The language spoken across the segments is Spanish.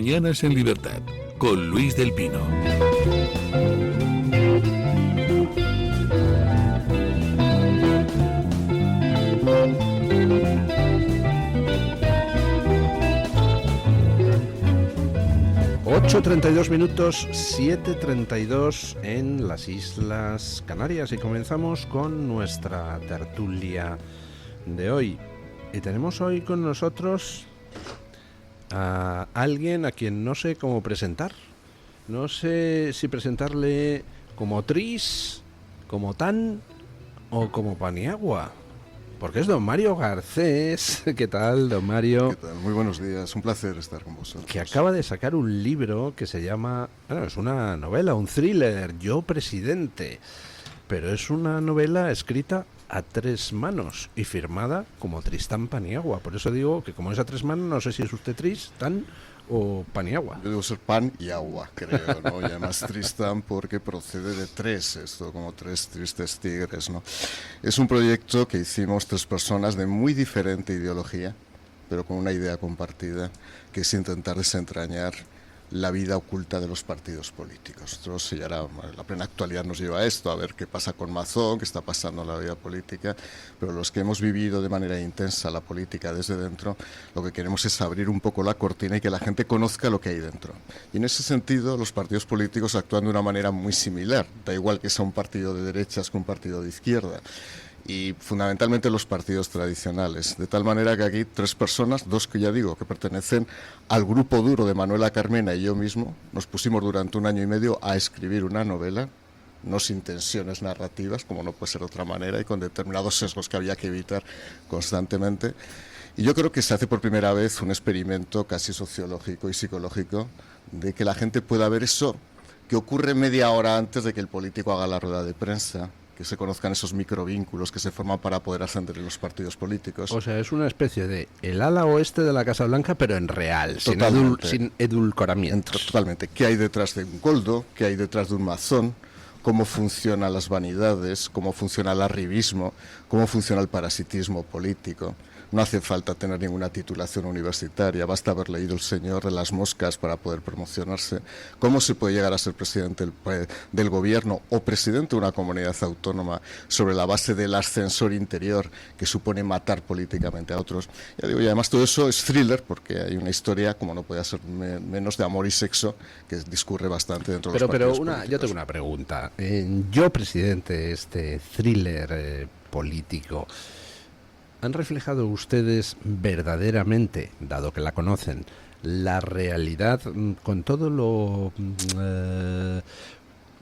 Mañanas en Libertad, con Luis del Pino. ...8:32, 7:32 en las Islas Canarias... ...y comenzamos con nuestra tertulia de hoy. Y tenemos hoy con nosotros a alguien a quien no sé cómo presentar. No sé si presentarle como Tris, como Tan o como Paniagua. Porque es don Mario Garcés. ¿Qué tal, don Mario? ¿Qué tal? Muy buenos días, un placer estar con vosotros. Que acaba de sacar un libro que se llama... Bueno, es una novela, un thriller, Yo Presidente. Pero es una novela escrita a tres manos y firmada como Tristán Paniagua. Por eso digo que como es a tres manos, no sé si es usted Tristán o Paniagua. Yo debo ser pan y agua, creo, ¿no? Y además Tristán porque procede de tres, esto como tres tristes tigres, ¿no? Es un proyecto que hicimos tres personas de muy diferente ideología, pero con una idea compartida, que es intentar desentrañar la vida oculta de los partidos políticos. Nosotros, y ahora la plena actualidad nos lleva a esto, a ver qué pasa con Mazón, qué está pasando en la vida política, pero los que hemos vivido de manera intensa la política desde dentro, lo que queremos es abrir un poco la cortina y que la gente conozca lo que hay dentro. Y en ese sentido, los partidos políticos actúan de una manera muy similar, da igual que sea un partido de derechas que un partido de izquierda. Y fundamentalmente los partidos tradicionales, de tal manera que aquí tres personas, dos que ya digo que pertenecen al grupo duro de Manuela Carmena y yo mismo, nos pusimos durante 1 año y medio a escribir una novela, no sin tensiones narrativas, como no puede ser de otra manera, y con determinados sesgos que había que evitar constantemente. Y yo creo que se hace por primera vez un experimento casi sociológico y psicológico de que la gente pueda ver eso que ocurre media hora antes de que el político haga la rueda de prensa, que se conozcan esos microvínculos que se forman para poder ascender en los partidos políticos. O sea, es una especie de el ala oeste de la Casa Blanca, pero en real, sin edulcoramiento. Totalmente. ¿Qué hay detrás de un Goldo? ¿Qué hay detrás de un Mazón? ¿Cómo funcionan las vanidades? ¿Cómo funciona el arribismo? ¿Cómo funciona el parasitismo político? No hace falta tener ninguna titulación universitaria, basta haber leído El Señor de las Moscas para poder promocionarse. ¿Cómo se puede llegar a ser presidente del gobierno o presidente de una comunidad autónoma sobre la base del ascensor interior que supone matar políticamente a otros? Ya digo, y además todo eso es thriller porque hay una historia, como no puede ser menos, de amor y sexo que discurre bastante dentro de los partidos políticos. Yo tengo una pregunta. Yo Presidente, este thriller político, ¿han reflejado ustedes verdaderamente, dado que la conocen, la realidad con todo lo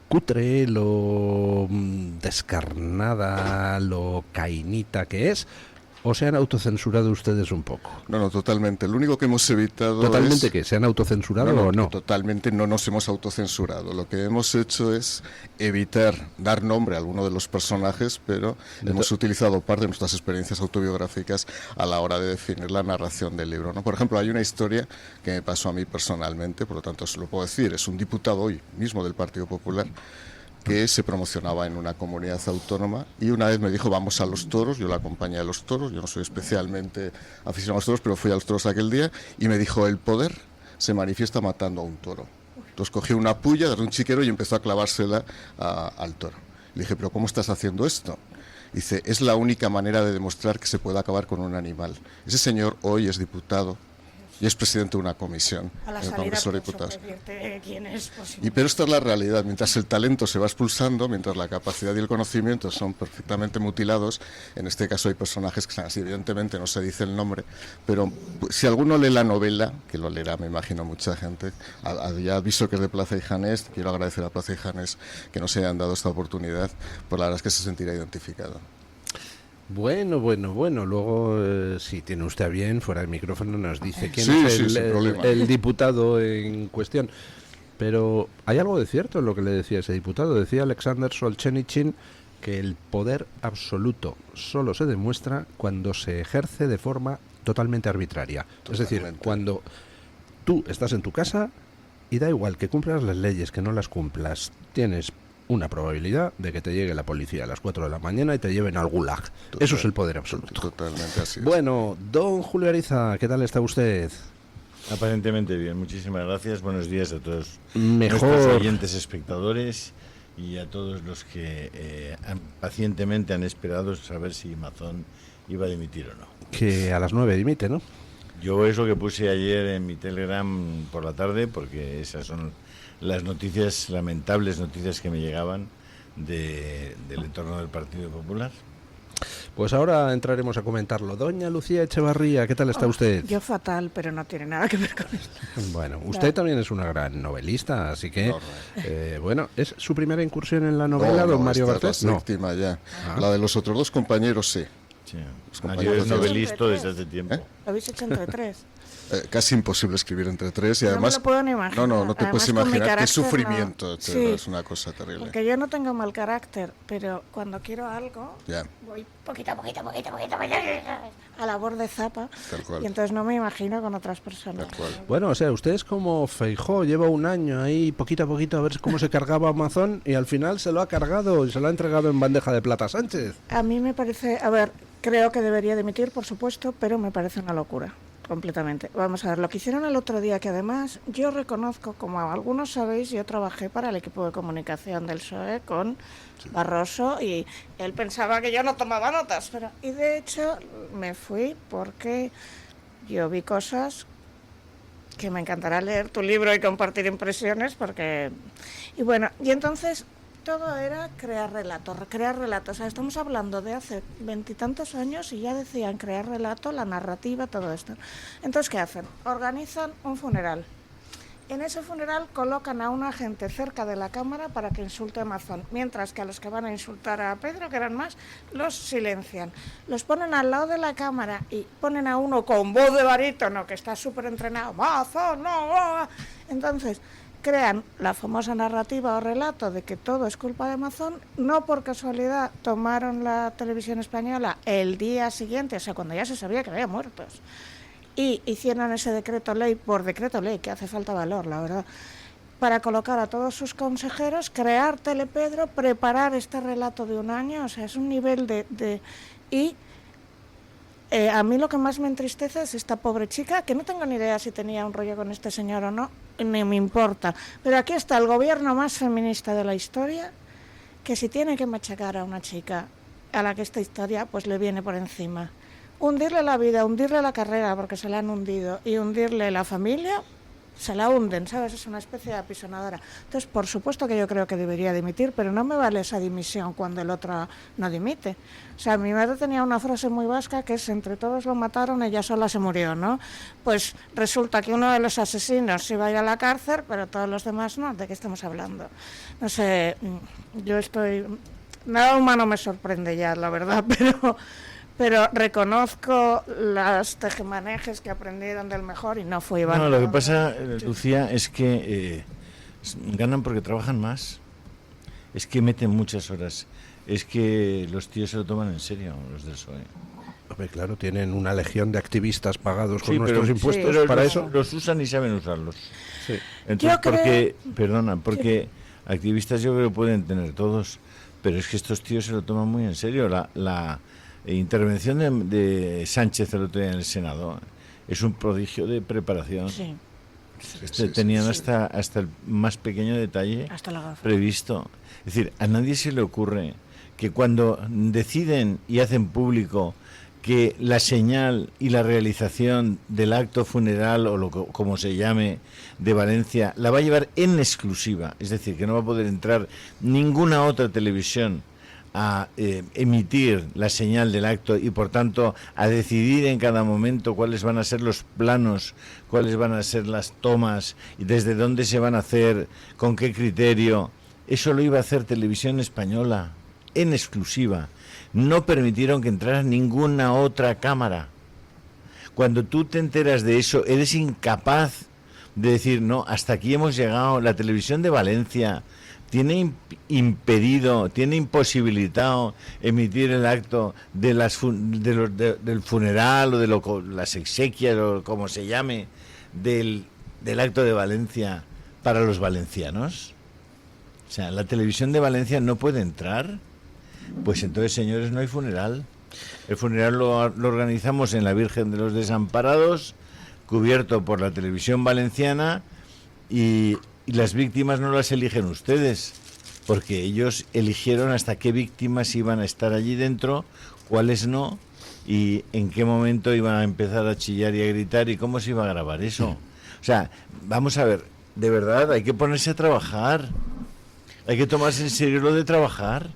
cutre, lo descarnada, lo cainita que es? ¿O se han autocensurado ustedes un poco? No, totalmente. Lo único que hemos evitado ¿Totalmente es... qué? ¿Se han autocensurado o no? Totalmente no nos hemos autocensurado. Lo que hemos hecho es evitar dar nombre a alguno de los personajes, pero hemos utilizado parte de nuestras experiencias autobiográficas a la hora de definir la narración del libro, ¿no? Por ejemplo, hay una historia que me pasó a mí personalmente, por lo tanto se lo puedo decir, es un diputado hoy mismo del Partido Popular que se promocionaba en una comunidad autónoma y una vez me dijo vamos a los toros, yo la acompañé a los toros, yo no soy especialmente aficionado a los toros, pero fui a los toros aquel día y me dijo el poder se manifiesta matando a un toro. Entonces cogió una puya, agarró un chiquero y empezó a clavársela al toro. Le dije, pero ¿cómo estás haciendo esto? Dice, es la única manera de demostrar que se puede acabar con un animal. Ese señor hoy es diputado y es presidente de una comisión en el Congreso de Diputados. Pero esta es la realidad. Mientras el talento se va expulsando, mientras la capacidad y el conocimiento son perfectamente mutilados, en este caso hay personajes que están así, evidentemente no se dice el nombre, pero si alguno lee la novela, que lo leerá, me imagino, mucha gente, ya aviso que es de Plaza y Janés, quiero agradecer a Plaza y Janés que nos hayan dado esta oportunidad, pues la verdad es que se sentirá identificado. Bueno, luego si tiene usted a bien, fuera del micrófono nos dice quién es el diputado en cuestión. Pero hay algo de cierto en lo que le decía ese diputado. Decía Alexander Solzhenitsyn que el poder absoluto solo se demuestra cuando se ejerce de forma totalmente arbitraria. Totalmente. Es decir, cuando tú estás en tu casa y da igual que cumplas las leyes, que no las cumplas, tienes una probabilidad de que te llegue la policía a las 4 de la mañana y te lleven al gulag. Eso es el poder absoluto. Totalmente así es. Bueno, don Julio Ariza, ¿qué tal está usted? Aparentemente bien, muchísimas gracias. Buenos días a todos Mejor. nuestros oyentes, espectadores y a todos los que pacientemente han esperado saber si Mazón iba a dimitir o no. Que a las 9 dimite, ¿no? Yo es lo que puse ayer en mi Telegram por la tarde, porque esas son las noticias, lamentables noticias que me llegaban del entorno del Partido Popular. Pues ahora entraremos a comentarlo. Doña Lucía Echevarría, ¿qué tal está usted? Yo fatal, pero no tiene nada que ver con esto. Bueno, usted también es una gran novelista, así que, bueno, ¿es su primera incursión en la novela, don Mario Garcés? No, esta es la séptima ya. La de los otros dos compañeros, sí. Sí. Compañeros Yo es de- novelista desde hace tiempo. Lo habéis hecho entre tres. Casi imposible escribir entre tres y No me además... lo puedo ni imaginar. No te puedes Además, con mi imaginar qué carácter, sufrimiento. no. Te- Sí. Es una cosa terrible. Porque yo no tengo mal carácter, pero cuando quiero algo, Ya, voy poquito, a la borde zapa. tal cual. Y entonces no me imagino con otras personas. Tal cual. Bueno, o sea, usted es como Feijóo, lleva un año ahí poquito a poquito a ver cómo se cargaba Amazon y al final se lo ha cargado y se lo ha entregado en bandeja de plata a Sánchez. A mí me parece, a ver, creo que debería dimitir, por supuesto, pero me parece una locura. Completamente. Vamos a ver, lo que hicieron el otro día, que además yo reconozco, como algunos sabéis, yo trabajé para el equipo de comunicación del PSOE con Barroso y él pensaba que yo no tomaba notas, pero y de hecho me fui porque yo vi cosas que me encantará leer tu libro y compartir impresiones porque... Y bueno, y entonces todo era crear relatos. O sea, estamos hablando de hace 20 y tantos años y ya decían crear relato, la narrativa, todo esto. Entonces, ¿qué hacen? Organizan un funeral. En ese funeral colocan a una gente cerca de la cámara para que insulte a Mazón, mientras que a los que van a insultar a Pedro, que eran más, los silencian. Los ponen al lado de la cámara y ponen a uno con voz de barítono, que está súper entrenado, Mazón, no. Entonces, crean la famosa narrativa o relato de que todo es culpa de Mazón. No por casualidad tomaron la televisión española el día siguiente, o sea, cuando ya se sabía que había muertos, y hicieron ese decreto ley, por decreto ley, que hace falta valor, la verdad, para colocar a todos sus consejeros, crear Telepedro, preparar este relato de un año, o sea, es un nivel y a mí lo que más me entristece es esta pobre chica, que no tengo ni idea si tenía un rollo con este señor o no, ni me importa. Pero aquí está el gobierno más feminista de la historia, que si tiene que machacar a una chica a la que esta historia pues le viene por encima. Hundirle la vida, hundirle la carrera porque se la han hundido y hundirle la familia, se la hunden, ¿sabes? Es una especie de apisonadora. Entonces, por supuesto que yo creo que debería dimitir, pero no me vale esa dimisión cuando el otro no dimite. O sea, mi madre tenía una frase muy vasca que es: entre todos lo mataron, ella sola se murió, ¿no? Pues resulta que uno de los asesinos iba a ir a la cárcel, pero todos los demás no. ¿De qué estamos hablando? No sé, yo estoy... Nada humano me sorprende ya, la verdad, pero reconozco las tejemanejes que aprendieron del mejor y no fue Iván. No, lo que pasa, Lucía, es que ganan porque trabajan más. Es que meten muchas horas. Es que los tíos se lo toman en serio, los del PSOE. Hombre, claro, tienen una legión de activistas pagados con Sí, nuestros pero- impuestos pero para los, eso. los usan y saben usarlos. Sí. Entonces, Yo creo- porque activistas yo creo que pueden tener todos, pero es que estos tíos se lo toman muy en serio. La intervención de Sánchez el otro día en el Senado es un prodigio de preparación. Sí, Tenían hasta el más pequeño detalle hasta la gafa. previsto. Es decir, a nadie se le ocurre que cuando deciden y hacen público que la señal y la realización del acto funeral o como se llame de Valencia la va a llevar en exclusiva, es decir, que no va a poder entrar ninguna otra televisión a emitir la señal del acto y por tanto a decidir en cada momento cuáles van a ser los planos, cuáles van a ser las tomas y desde dónde se van a hacer, con qué criterio. Eso lo iba a hacer Televisión Española en exclusiva. No permitieron que entrara ninguna otra cámara. Cuando tú te enteras de eso, eres incapaz de decir, no, hasta aquí hemos llegado. La televisión de Valencia tiene impedido, tiene imposibilitado emitir el acto de del funeral o de las exequias o como se llame del acto de Valencia para los valencianos. O sea, la televisión de Valencia no puede entrar. Pues entonces, señores, no hay funeral. El funeral lo organizamos en la Virgen de los Desamparados cubierto por la televisión valenciana y las víctimas no las eligen ustedes, porque ellos eligieron hasta qué víctimas iban a estar allí dentro, cuáles no, y en qué momento iban a empezar a chillar y a gritar y cómo se iba a grabar eso. O sea, vamos a ver, de verdad, hay que ponerse a trabajar, hay que tomarse en serio lo de trabajar.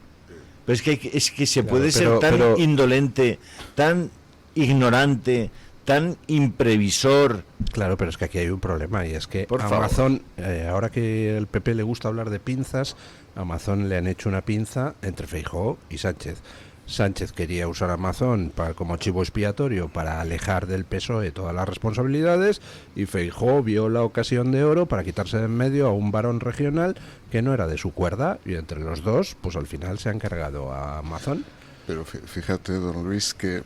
Pero es que se puede ser tan indolente, tan ignorante, tan imprevisor. Claro, pero es que aquí hay un problema, y es que Amazon, ahora que al PP le gusta hablar de pinzas, a Amazon le han hecho una pinza entre Feijóo y Sánchez. Sánchez quería usar Amazon como chivo expiatorio para alejar del PSOE todas las responsabilidades, y Feijóo vio la ocasión de oro para quitarse de en medio a un varón regional que no era de su cuerda, y entre los dos, pues al final se han cargado a Amazon. Pero fíjate, don Luis, que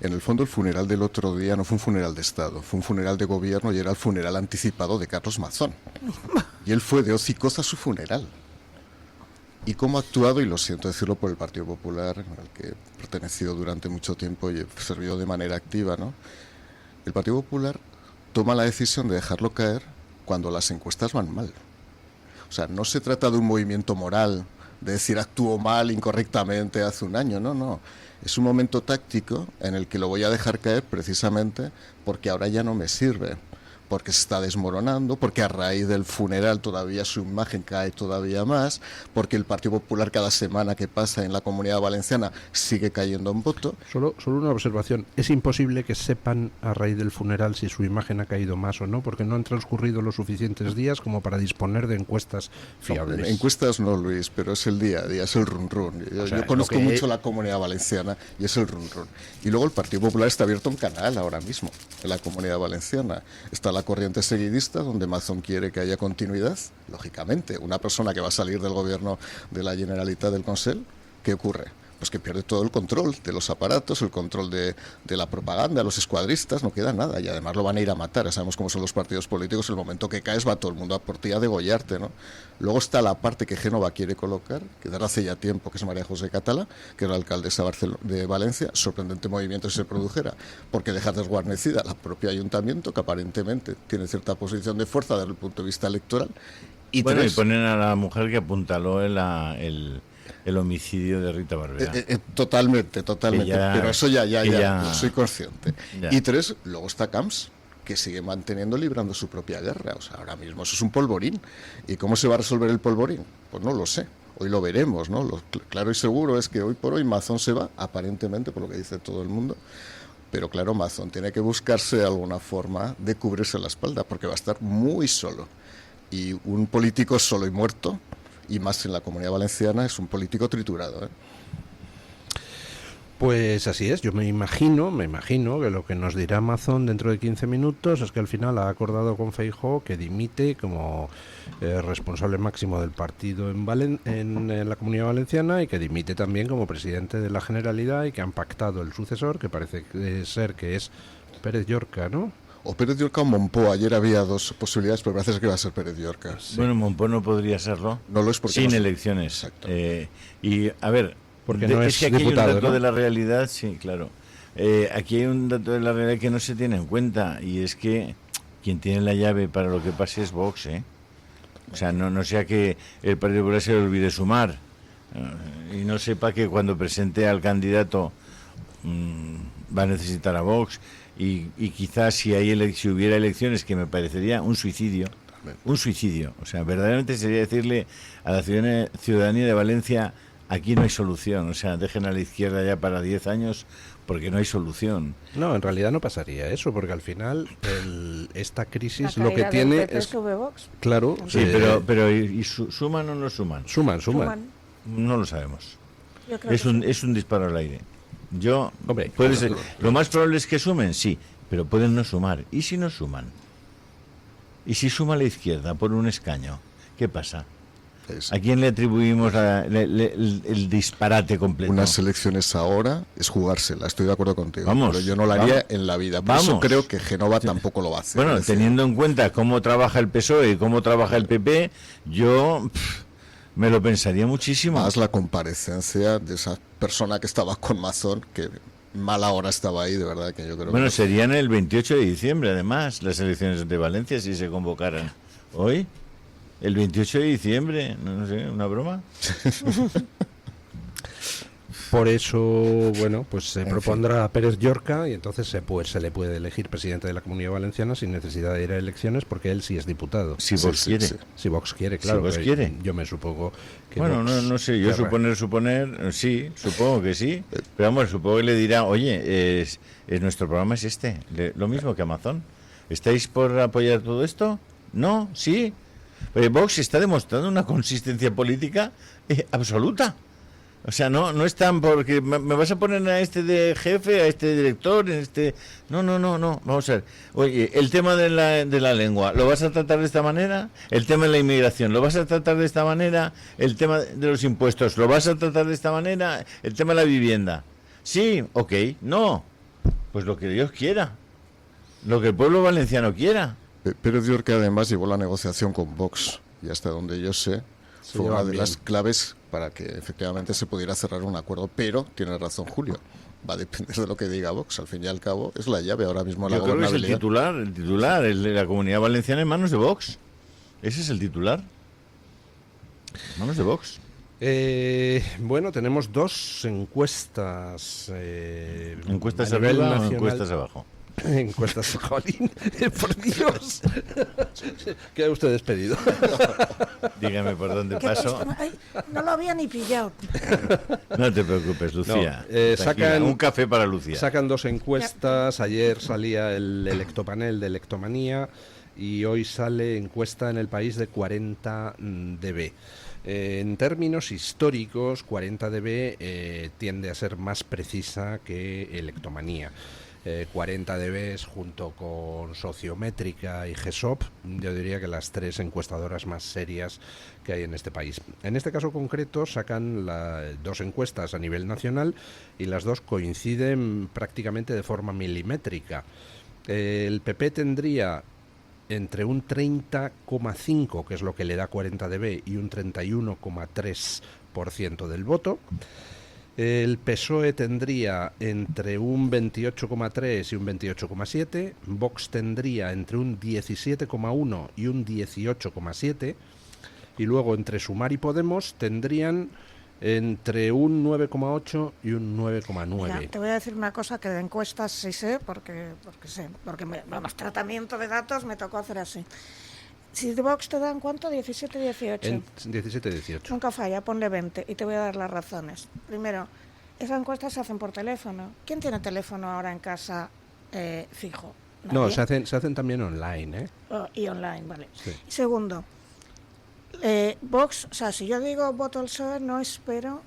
en el fondo el funeral del otro día no fue un funeral de Estado, fue un funeral de gobierno, y era el funeral anticipado de Carlos Mazón. Y él fue de hocicoz a su funeral. Y cómo ha actuado, y lo siento decirlo por el Partido Popular, al que he pertenecido durante mucho tiempo y he servido de manera activa, ¿no? El Partido Popular toma la decisión de dejarlo caer cuando las encuestas van mal. O sea, no se trata de un movimiento moral, de decir actuó mal, incorrectamente hace un año, no. Es un momento táctico en el que lo voy a dejar caer precisamente porque ahora ya no me sirve, porque se está desmoronando, porque a raíz del funeral todavía su imagen cae todavía más, porque el Partido Popular cada semana que pasa en la Comunidad Valenciana sigue cayendo en voto. Solo una observación, es imposible que sepan a raíz del funeral si su imagen ha caído más o no, porque no han transcurrido los suficientes días como para disponer de encuestas fiables. No, encuestas no, Luis, pero es el día a día, es el run-run. Yo conozco mucho la Comunidad Valenciana y es el run-run. Y luego el Partido Popular está abierto un canal ahora mismo en la Comunidad Valenciana. Está la corriente seguidista, donde Mazón quiere que haya continuidad. Lógicamente, una persona que va a salir del gobierno de la Generalitat del Consell, ¿qué ocurre? Pues que pierde todo el control de los aparatos, el control de la propaganda, los escuadristas, no queda nada, y además lo van a ir a matar. Ya sabemos cómo son los partidos políticos, el momento que caes va todo el mundo a por ti a degollarte, ¿no? Luego está la parte que Génova quiere colocar, que desde hace ya tiempo, que es María José Catalá, que era la alcaldesa de Valencia. Sorprendente movimiento si se produjera, porque deja desguarnecida la propia ayuntamiento, que aparentemente tiene cierta posición de fuerza desde el punto de vista electoral. Y bueno, y ponen a la mujer que apuntaló el homicidio de Rita Barbera. Totalmente. Pero eso ya soy consciente. Ya. Y tres, luego está Camps, que sigue manteniendo, librando su propia guerra. O sea, ahora mismo eso es un polvorín. ¿Y cómo se va a resolver el polvorín? Pues no lo sé. Hoy lo veremos, ¿no? Lo claro y seguro es que hoy por hoy Mazón se va, aparentemente, por lo que dice todo el mundo. Pero claro, Mazón tiene que buscarse alguna forma de cubrirse la espalda, porque va a estar muy solo. Y un político solo y muerto, y más en la Comunidad Valenciana, es un político triturado, ¿eh? Pues así es, yo me imagino que lo que nos dirá Mazón dentro de 15 minutos es que al final ha acordado con Feijóo que dimite como responsable máximo del partido en la Comunidad Valenciana, y que dimite también como presidente de la Generalidad, y que han pactado el sucesor, que parece ser que es Pérez Llorca, ¿no? O Pérez Llorca o Mompó. Ayer había dos posibilidades, pero parece que va a ser Pérez Llorca. Sí. Bueno, Mompó no podría serlo. No lo es porque sin elecciones. Exacto. Y a ver, porque no es que aquí diputado, hay un dato, ¿no?, de la realidad, sí, claro. Aquí hay un dato de la realidad que no se tiene en cuenta, y es que quien tiene la llave para lo que pase es Vox, ¿eh? O sea, no sea que el Partido Popular se le olvide sumar, y no sepa que cuando presente al candidato va a necesitar a Vox. Y quizás si hubiera elecciones, que me parecería un suicidio, o sea, verdaderamente sería decirle a la ciudadanía de Valencia: aquí no hay solución, o sea, dejen a la izquierda ya para 10 años, porque no hay solución. No, en realidad no pasaría eso, porque al final esta crisis lo que tiene es... Claro. Sí, pero ¿y suman o no suman? Suman. No lo sabemos. Es un disparo al aire. Puede ser. Lo más probable es que sumen, sí, pero pueden no sumar. ¿Y si no suman? ¿Y si suma la izquierda por un escaño? ¿Qué pasa? ¿A quién le atribuimos el disparate completo? Unas elecciones ahora es jugársela, estoy de acuerdo contigo. Pero yo no lo haría en la vida. Por eso creo que Génova tampoco lo va a hacer. Bueno, teniendo en cuenta cómo trabaja el PSOE y cómo trabaja el PP, yo me lo pensaría muchísimo. Más la comparecencia de esa persona que estaba con Mazón, que mala hora estaba ahí, de verdad, que yo creo Bueno, que... serían el 28 de diciembre, además, las elecciones de Valencia, si se convocaran. ¿Hoy? El 28 de diciembre, no sé, ¿una broma? Por eso, bueno, pues se propondrá a Pérez Llorca y entonces se le puede elegir presidente de la Comunidad Valenciana sin necesidad de ir a elecciones porque él sí es diputado. Si Vox quiere. Si Vox quiere, claro. Si Vox quiere. Yo me supongo que Bueno, Vox no sé, yo suponer, sí, supongo que sí. Pero vamos, supongo que le dirá, oye, nuestro programa es este, lo mismo que Amazon. ¿Estáis por apoyar todo esto? ¿No? ¿Sí? Pero Vox está demostrando una consistencia política absoluta. O sea, no están porque me vas a poner a este de jefe, a este de director, No. Vamos a ver. Oye, el tema de la lengua, ¿lo vas a tratar de esta manera? El tema de la inmigración, ¿lo vas a tratar de esta manera? El tema de los impuestos, ¿lo vas a tratar de esta manera? El tema de la vivienda. Sí, ok, no. Pues lo que Dios quiera. Lo que el pueblo valenciano quiera. Pérez Llorca además llevó la negociación con Vox y hasta donde yo sé fue una de las claves para que efectivamente se pudiera cerrar un acuerdo, pero tiene razón Julio, va a depender de lo que diga Vox, al fin y al cabo es la llave ahora mismo a la Yo creo que es gobernabilidad. el titular, el de la Comunidad Valenciana en manos de Vox. Ese es el titular. Manos de Vox. Bueno, tenemos dos encuestas. ¿Encuestas a nivel arriba o nacional. encuestas abajo? Encuestas, jolín, por Dios. ¿Qué ha usted despedido? Dígame por dónde paso. Ay, no lo había ni pillado. No te preocupes, Lucía. Sacan un café para Lucía. Sacan dos encuestas. Ayer salía el electopanel de Electomanía y hoy sale encuesta en El País de 40 dB. En términos históricos, 40 dB tiende a ser más precisa que Electomanía. 40 dB junto con Sociométrica y GESOP, yo diría que las tres encuestadoras más serias que hay en este país. En este caso concreto sacan dos encuestas a nivel nacional y las dos coinciden prácticamente de forma milimétrica. El PP tendría entre un 30,5, que es lo que le da 40 dB, y un 31,3% del voto. El PSOE tendría entre un 28,3 y un 28,7, Vox tendría entre un 17,1 y un 18,7, y luego entre Sumar y Podemos tendrían entre un 9,8 y un 9,9. Te voy a decir una cosa que de encuestas sí sé, porque tratamiento de datos me tocó hacer así. Si de Vox te dan, ¿cuánto? 17, 18. 17, 18. Nunca falla, ponle 20 y te voy a dar las razones. Primero, esas encuestas se hacen por teléfono. ¿Quién tiene teléfono ahora en casa fijo? ¿Nadie? No, se hacen también online, ¿eh? Y online, vale. Sí. Y segundo, Vox, o sea, si yo digo voto al PSOE, no espero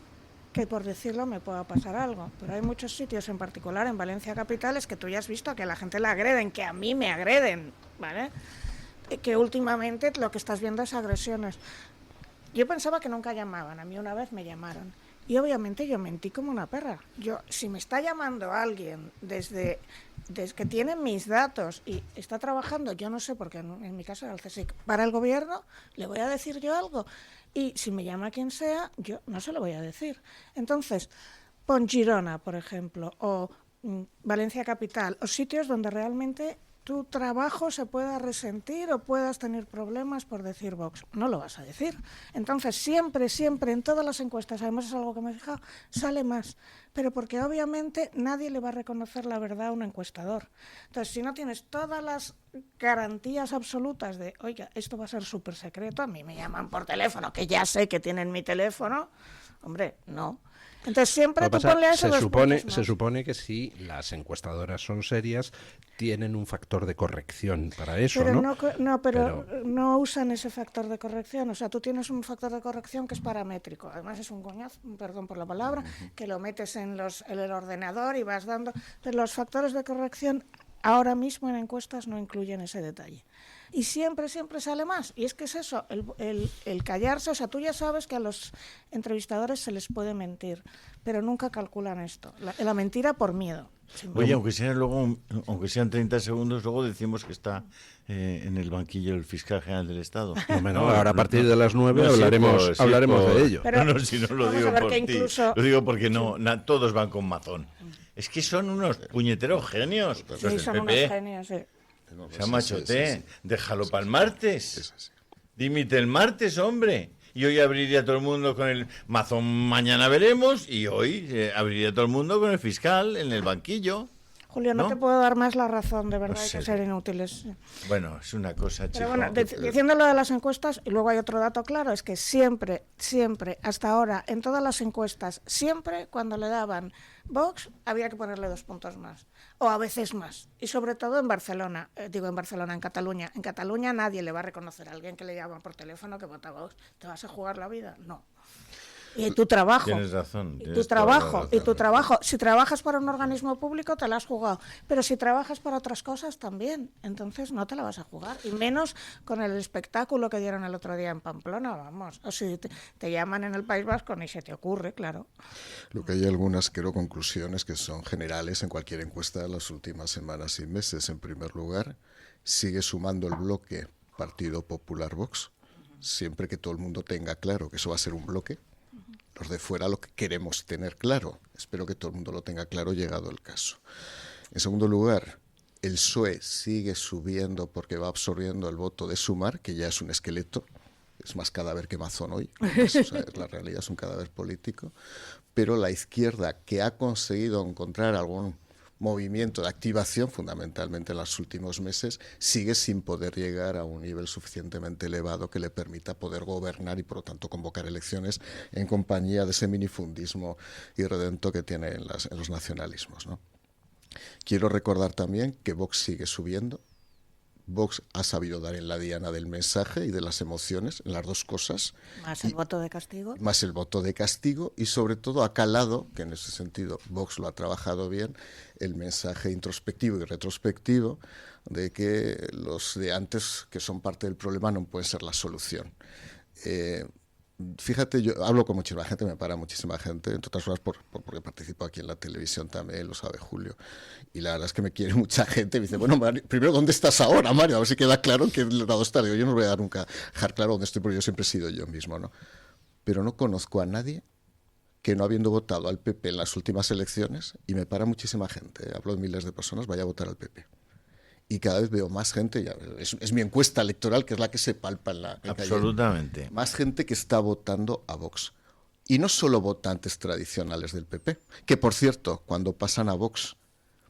que por decirlo me pueda pasar algo. Pero hay muchos sitios, en particular en Valencia Capital, es que tú ya has visto que a la gente la agreden, que a mí me agreden, ¿vale? Que últimamente lo que estás viendo es agresiones. Yo pensaba que nunca llamaban, a mí una vez me llamaron. Y obviamente yo mentí como una perra. Si me está llamando alguien desde que tiene mis datos y está trabajando, yo no sé, porque en mi caso era el CSIC, para el gobierno, le voy a decir yo algo. Y si me llama quien sea, yo no se lo voy a decir. Entonces, pon Girona, por ejemplo, o Valencia Capital, o sitios donde realmente tu trabajo se pueda resentir o puedas tener problemas por decir Vox. No lo vas a decir. Entonces, siempre, en todas las encuestas, además es algo que me he fijado, sale más. Pero porque obviamente nadie le va a reconocer la verdad a un encuestador. Entonces, si no tienes todas las garantías absolutas de, oiga, esto va a ser súper secreto, a mí me llaman por teléfono, que ya sé que tienen mi teléfono, hombre, no. Entonces siempre tú ponle a eso se supone que si las encuestadoras son serias, tienen un factor de corrección para eso, pero ¿no? Pero no usan ese factor de corrección. O sea, tú tienes un factor de corrección que es paramétrico. Además es un coñazo, perdón por la palabra, que lo metes en el ordenador y vas dando... Pero los factores de corrección ahora mismo en encuestas no incluyen ese detalle. Y siempre sale más. Y es que es eso, el callarse. O sea, tú ya sabes que a los entrevistadores se les puede mentir, pero nunca calculan esto. La mentira por miedo. Oye, aunque sean 30 segundos, luego decimos que está en el banquillo el fiscal general del Estado. Bueno, ahora a partir de las 9 hablaremos de ello. Pero, si no lo digo por ti. Lo digo porque todos van con mazón. Es que son unos puñeteros genios. Sí, los son del unos PP. genios, sí. No, O sea, machote, déjalo para el martes. Es así. Dimite el martes, hombre. Y hoy abriría todo el mundo con el mazón, mañana veremos, y hoy abriría todo el mundo con el fiscal en el banquillo. Julio, no ¿No? te puedo dar más la razón, de verdad, No hay sé. que ser inútiles. Bueno, es una cosa, chico. Pero bueno, diciendo lo de las encuestas, y luego hay otro dato claro, es que siempre, hasta ahora, en todas las encuestas, siempre cuando le daban Vox, había que ponerle 2 puntos más, o a veces más. Y sobre todo en Barcelona, en Cataluña. En Cataluña nadie le va a reconocer a alguien que le llama por teléfono que vota Vox. ¿Te vas a jugar la vida? No. Y tu trabajo. Tienes razón. Y tienes tu toda la trabajo, razón. y tu trabajo. Si trabajas para un organismo público, te la has jugado. Pero si trabajas para otras cosas, también. Entonces no te la vas a jugar. Y menos con el espectáculo que dieron el otro día en Pamplona, vamos. O si te llaman en el País Vasco, ni se te ocurre, claro. Lo que hay algunas, creo, conclusiones que son generales en cualquier encuesta de las últimas semanas y meses. En primer lugar, sigue sumando el bloque Partido Popular Vox, siempre que todo el mundo tenga claro que eso va a ser un bloque. Los de fuera lo que queremos tener claro. Espero que todo el mundo lo tenga claro llegado el caso. En segundo lugar, el PSOE sigue subiendo porque va absorbiendo el voto de Sumar, que ya es un esqueleto. Es más cadáver que Mazón hoy. O sea, la realidad es un cadáver político. Pero la izquierda, que ha conseguido encontrar algún movimiento de activación, fundamentalmente en los últimos meses, sigue sin poder llegar a un nivel suficientemente elevado que le permita poder gobernar y, por lo tanto, convocar elecciones en compañía de ese minifundismo irredento que tiene en los nacionalismos, ¿no? Quiero recordar también que Vox sigue subiendo. Vox ha sabido dar en la diana del mensaje y de las emociones, en las dos cosas. Más el voto de castigo. Más el voto de castigo y sobre todo ha calado, que en ese sentido Vox lo ha trabajado bien, el mensaje introspectivo y retrospectivo de que los de antes, que son parte del problema, no pueden ser la solución. Fíjate, yo hablo con muchísima gente, me para muchísima gente, entre otras cosas porque participo aquí en la televisión también, lo sabe Julio, y la verdad es que me quiere mucha gente, me dice, bueno, Mario, primero, ¿dónde estás ahora, Mario? A ver si queda claro en qué lado estás. Digo, yo no os voy a dar nunca dejar claro dónde estoy, porque yo siempre he sido yo mismo, ¿no? Pero no conozco a nadie que no habiendo votado al PP en las últimas elecciones, y me para muchísima gente, hablo de miles de personas, vaya a votar al PP. Y cada vez veo más gente, ya es mi encuesta electoral, que es la que se palpa en la calle. Absolutamente. Más gente que está votando a Vox. Y no solo votantes tradicionales del PP, que por cierto, cuando pasan a Vox,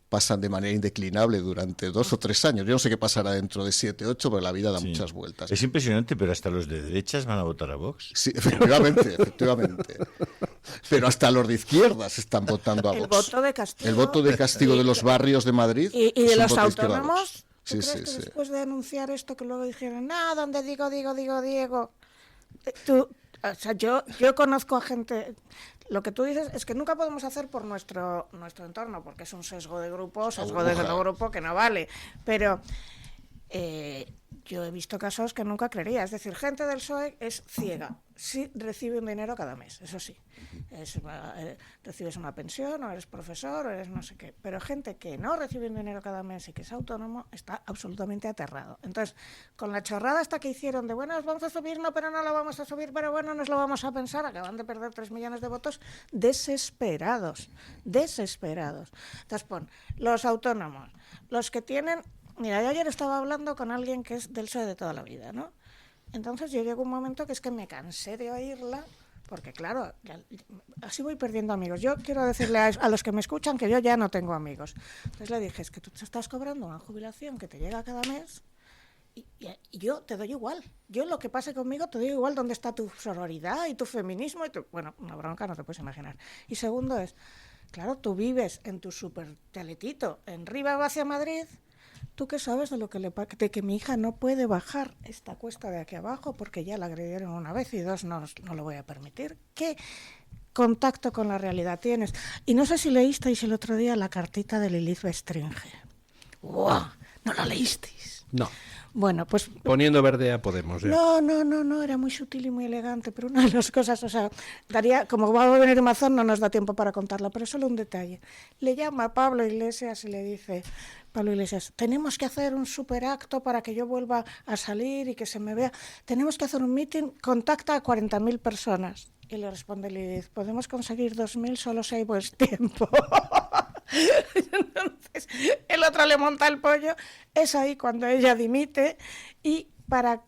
pasan de manera indeclinable durante 2 o 3 años. Yo no sé qué pasará dentro de 7, 8, porque la vida da muchas vueltas. Es impresionante, pero hasta los de derechas van a votar a Vox. Sí, efectivamente. Pero hasta los de izquierdas están votando a Vox. El voto de castigo. El voto de castigo de los barrios de Madrid. Y de es un los voto de izquierda a Vox. autónomos. ¿Tú Sí, crees sí, que sí. después de anunciar esto que luego dijeron, donde Diego? O sea, yo conozco a gente. Lo que tú dices es que nunca podemos hacer por nuestro entorno, porque es un sesgo de grupo, que no vale. Pero yo he visto casos que nunca creería. Es decir, gente del PSOE es ciega. Sí recibe un dinero cada mes, eso sí. Recibes una pensión, o eres profesor, o eres no sé qué. Pero gente que no recibe un dinero cada mes y que es autónomo está absolutamente aterrado. Entonces, con la chorrada esta que hicieron de, bueno, vamos a subir, no, pero no lo vamos a subir, pero bueno, nos lo vamos a pensar, acaban de perder 3 millones de votos, desesperados. Entonces, los autónomos, los que tienen... Mira, yo ayer estaba hablando con alguien que es del PSOE de toda la vida, ¿no? Entonces yo llegó un momento que es que me cansé de oírla, porque claro, así voy perdiendo amigos. Yo quiero decirle a los que me escuchan que yo ya no tengo amigos. Entonces le dije, es que tú te estás cobrando una jubilación que te llega cada mes y yo te doy igual. Yo lo que pase conmigo te doy igual dónde está tu sororidad y tu feminismo. Bueno, una bronca no te puedes imaginar. Y segundo es, claro, tú vives en tu super teletito en Rivas hacia Madrid. ¿Tú qué sabes de que mi hija no puede bajar esta cuesta de aquí abajo porque ya la agredieron una vez y 2 no lo voy a permitir? ¿Qué contacto con la realidad tienes? Y no sé si leísteis el otro día la cartita de Lilith Bestringe. ¡Wow! ¿No la leísteis? No. Bueno, pues... Poniendo verde a Podemos. Ya. No, era muy sutil y muy elegante, pero una de las cosas, o sea, como va a venir Mazón, no nos da tiempo para contarla, pero solo un detalle. Le llama a Pablo Iglesias y le dice, Pablo Iglesias, tenemos que hacer un superacto para que yo vuelva a salir y que se me vea. Tenemos que hacer un meeting, contacta a 40.000 personas. Y le responde Lilith, podemos conseguir 2.000 solo si hay buen tiempo. ahora le monta el pollo. Es ahí cuando ella dimite y para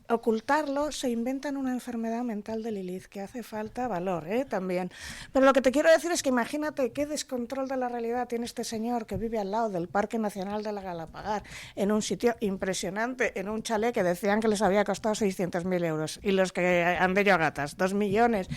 ocultarlo se inventan una enfermedad mental de Lilith, que hace falta valor, también. Pero lo que te quiero decir es que imagínate qué descontrol de la realidad tiene este señor que vive al lado del Parque Nacional de la Galapagar, en un sitio impresionante, en un chalet que decían que les había costado 600.000 euros, y los que han de yo gatas, 2 millones,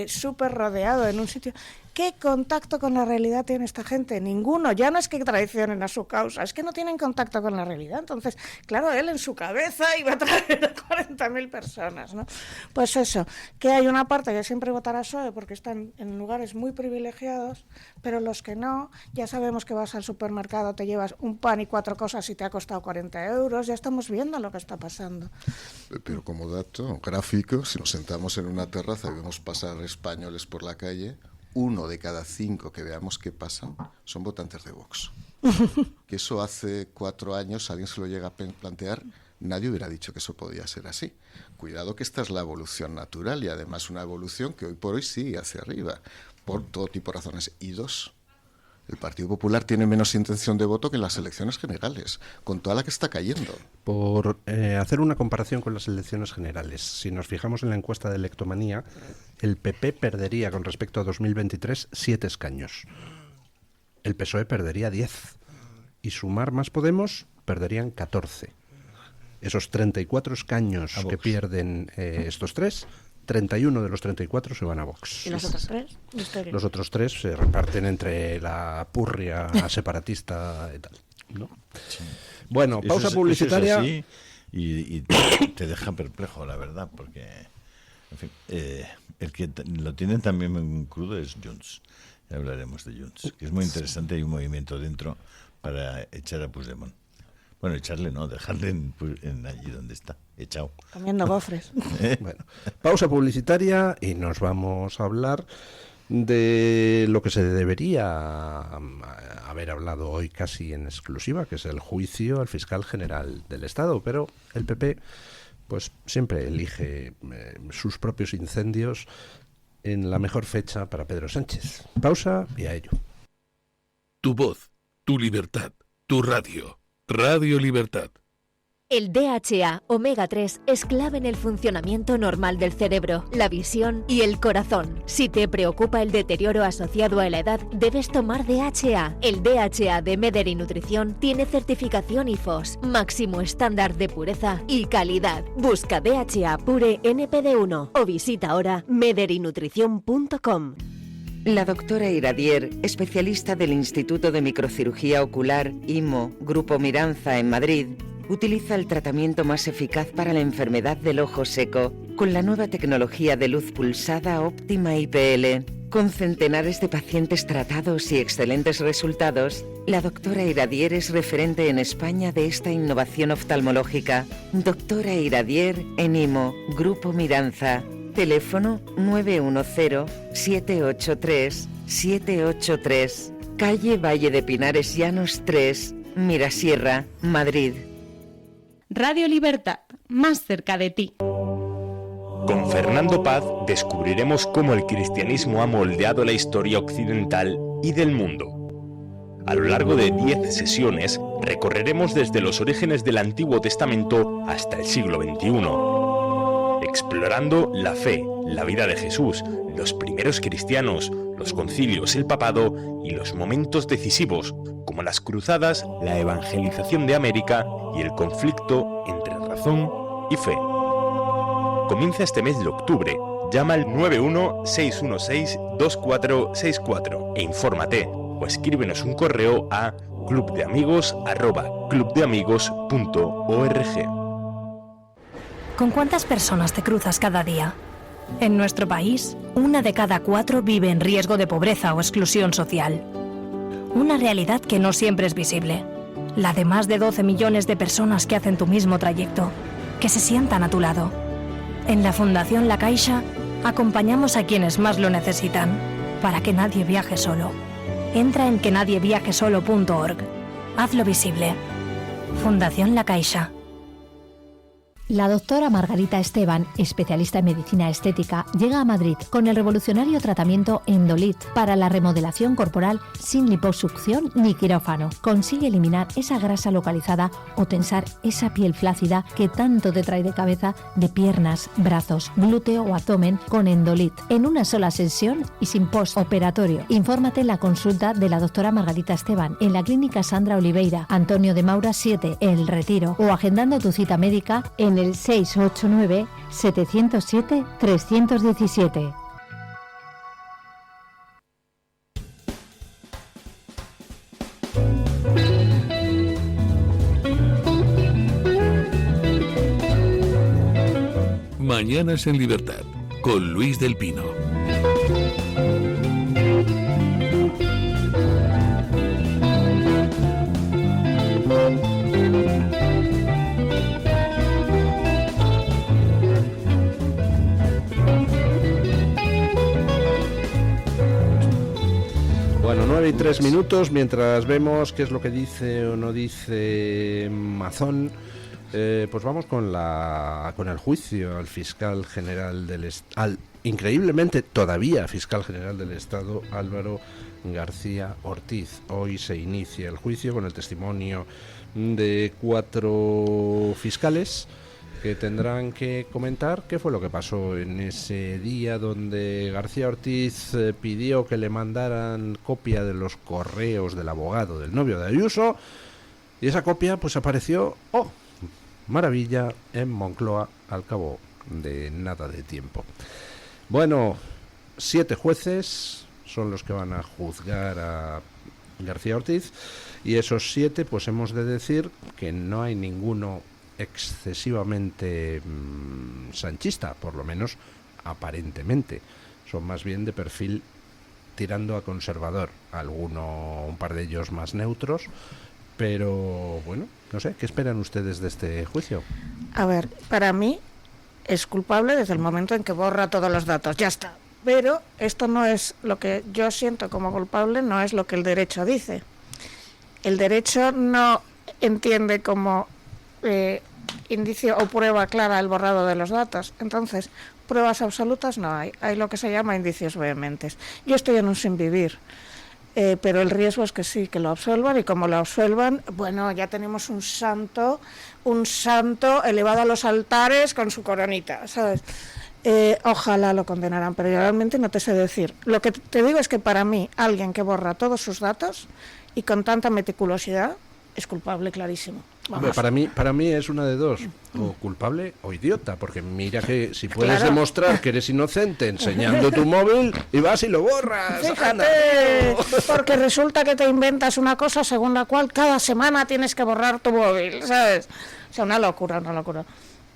súper rodeado en un sitio. ¿Qué contacto con la realidad tiene esta gente? Ninguno. Ya no es que traicionen a su causa, es que no tienen contacto con la realidad. Entonces, claro, él en su cabeza iba a traer a 40.000 personas, ¿no? Pues eso, que hay una parte que siempre votará PSOE porque están en lugares muy privilegiados, pero los que no, ya sabemos que vas al supermercado, te llevas un pan y 4 cosas y te ha costado 40 euros, ya estamos viendo lo que está pasando. Pero como dato gráfico, si nos sentamos en una terraza y vemos pasar españoles por la calle, 1 de cada 5 que veamos que pasan son votantes de Vox. Que eso hace 4 años, alguien se lo llega a plantear, nadie hubiera dicho que eso podía ser así. Cuidado que esta es la evolución natural y además una evolución que hoy por hoy sigue hacia arriba, por todo tipo de razones. Y 2, el Partido Popular tiene menos intención de voto que en las elecciones generales, con toda la que está cayendo. Por hacer una comparación con las elecciones generales, si nos fijamos en la encuesta de Electomanía, el PP perdería con respecto a 2023 7 escaños. El PSOE perdería 10. Y Sumar más Podemos perderían 14. Esos 34 escaños que pierden estos tres, 31 de los 34 se van a Vox. ¿Y los otros 3? Misterio. Los otros 3 se reparten entre la purria separatista y tal, ¿no? Sí. Bueno, pausa publicitaria. Eso es así, y te deja perplejo, la verdad, porque en fin, el que lo tiene también muy crudo es Junts. Ya hablaremos de Junts, que es muy interesante. Hay un movimiento dentro para echar a Puigdemont. Bueno, echarle no, dejarle en allí donde está, echado. Comiendo gofres. Bueno, pausa publicitaria y nos vamos a hablar de lo que se debería haber hablado hoy casi en exclusiva, que es el juicio al fiscal general del Estado, pero el PP pues siempre elige sus propios incendios en la mejor fecha para Pedro Sánchez. Pausa y a ello. Tu voz, tu libertad, tu radio. Radio Libertad. El DHA omega 3 es clave en el funcionamiento normal del cerebro, la visión y el corazón. Si te preocupa el deterioro asociado a la edad, debes tomar DHA. El DHA de Mederi Nutrición tiene certificación IFOS, máximo estándar de pureza y calidad. Busca DHA Pure NPD1 o visita ahora mederinutrición.com. La doctora Iradier, especialista del Instituto de Microcirugía Ocular, IMO, Grupo Miranza en Madrid, utiliza el tratamiento más eficaz para la enfermedad del ojo seco, con la nueva tecnología de luz pulsada óptima IPL. Con centenares de pacientes tratados y excelentes resultados, la doctora Iradier es referente en España de esta innovación oftalmológica. Doctora Iradier en IMO, Grupo Miranza. Teléfono 910-783-783. Calle Valle de Pinares Llanos 3, Mirasierra, Madrid. Radio Libertad, más cerca de ti. Con Fernando Paz descubriremos cómo el cristianismo ha moldeado la historia occidental y del mundo. A lo largo de 10 sesiones recorreremos desde los orígenes del Antiguo Testamento hasta el siglo XXI. Explorando la fe, la vida de Jesús, los primeros cristianos, los concilios, el papado y los momentos decisivos, como las cruzadas, la evangelización de América y el conflicto entre razón y fe. Comienza este mes de octubre. Llama al 91-616-2464 e infórmate o escríbenos un correo a clubdeamigos@clubdeamigos.org. ¿Con cuántas personas te cruzas cada día? En nuestro país, 1 de cada 4 vive en riesgo de pobreza o exclusión social. Una realidad que no siempre es visible. La de más de 12 millones de personas que hacen tu mismo trayecto, que se sientan a tu lado. En la Fundación La Caixa, acompañamos a quienes más lo necesitan, para que nadie viaje solo. Entra en quenadieviajesolo.org. Hazlo visible. Fundación La Caixa. La doctora Margarita Esteban, especialista en medicina estética, llega a Madrid con el revolucionario tratamiento Endolit para la remodelación corporal sin liposucción ni quirófano. Consigue eliminar esa grasa localizada o tensar esa piel flácida que tanto te trae de cabeza de piernas, brazos, glúteo o abdomen con Endolit. En una sola sesión y sin postoperatorio. Infórmate en la consulta de la doctora Margarita Esteban en la Clínica Sandra Oliveira, Antonio de Maura 7, El Retiro, o agendando tu cita médica en el 689-707-317. Mañanas en Libertad, con Luis del Pino. Bueno, 9:03, mientras vemos qué es lo que dice o no dice Mazón, pues vamos con el juicio al fiscal general al increíblemente todavía fiscal general del Estado, Álvaro García Ortiz. Hoy se inicia el juicio con el testimonio de 4 fiscales que tendrán que comentar qué fue lo que pasó en ese día donde García Ortiz pidió que le mandaran copia de los correos del abogado del novio de Ayuso, y esa copia pues apareció, ¡oh, maravilla!, en Moncloa al cabo de nada de tiempo. Bueno, 7 jueces son los que van a juzgar a García Ortiz, y esos 7 pues hemos de decir que no hay ninguno excesivamente sanchista, por lo menos aparentemente. Son más bien de perfil tirando a conservador, un par de ellos más neutros, pero bueno, no sé, ¿qué esperan ustedes de este juicio? A ver, para mí es culpable desde el momento en que borra todos los datos, ya está. Pero esto no es lo que yo siento como culpable, no es lo que el derecho dice. El derecho no entiende como indicio o prueba clara el borrado de los datos. Entonces, pruebas absolutas no hay. Hay lo que se llama indicios vehementes. Yo estoy en un sin vivir, pero el riesgo es que sí, que lo absuelvan, y como lo absuelvan, bueno, ya tenemos un santo elevado a los altares con su coronita, ¿sabes? Ojalá lo condenaran, pero yo realmente no te sé decir. Lo que te digo es que para mí, alguien que borra todos sus datos y con tanta meticulosidad es culpable clarísimo. Hombre, para mí es una de dos, o culpable o idiota, porque mira que si puedes demostrar que eres inocente enseñando tu móvil y vas y lo borras. Fíjate, ¡anda! porque resulta que te inventas una cosa según la cual cada semana tienes que borrar tu móvil, ¿sabes? O sea, una locura.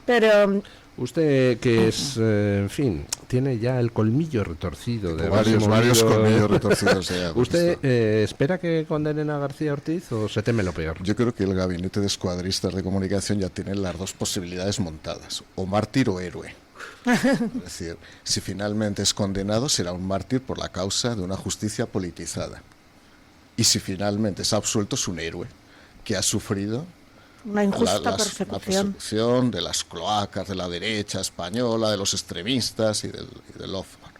Pero usted que es, en fin, tiene ya el colmillo retorcido de varios colmillos retorcidos. ¿Usted espera que condenen a García Ortiz o se teme lo peor? Yo creo que el gabinete de escuadristas de comunicación ya tiene las dos posibilidades montadas, o mártir o héroe. Es decir, si finalmente es condenado, será un mártir por la causa de una justicia politizada. Y si finalmente es absuelto, es un héroe que ha sufrido una injusta la persecución de las cloacas de la derecha española, de los extremistas y del Hoffman.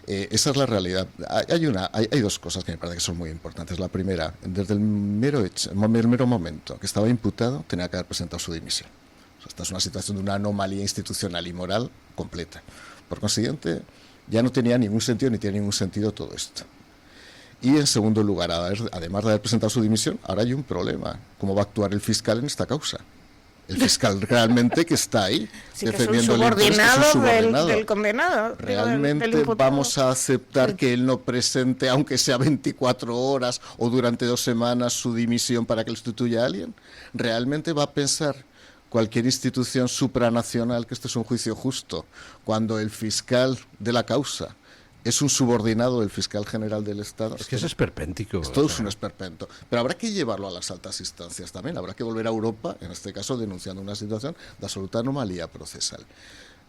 Esa es la realidad. Hay dos cosas que me parece que son muy importantes. La primera, desde el mero momento que estaba imputado, tenía que haber presentado su dimisión. O sea, esta es una situación de una anomalía institucional y moral completa. Por consiguiente, ya no tenía ningún sentido ni tiene ningún sentido todo esto. Y en segundo lugar, además de haber presentado su dimisión, ahora hay un problema. ¿Cómo va a actuar el fiscal en esta causa? El fiscal realmente que está ahí, sí, defendiendo el subordinado del condenado. ¿Realmente vamos a aceptar que él no presente, aunque sea 24 horas o durante 2 semanas, su dimisión para que le sustituya a alguien? ¿Realmente va a pensar cualquier institución supranacional que este es un juicio justo, cuando el fiscal de la causa es un subordinado del fiscal general del Estado? Es que eso es esperpéntico. Esto es un esperpento. Pero habrá que llevarlo a las altas instancias también. Habrá que volver a Europa, en este caso denunciando una situación de absoluta anomalía procesal.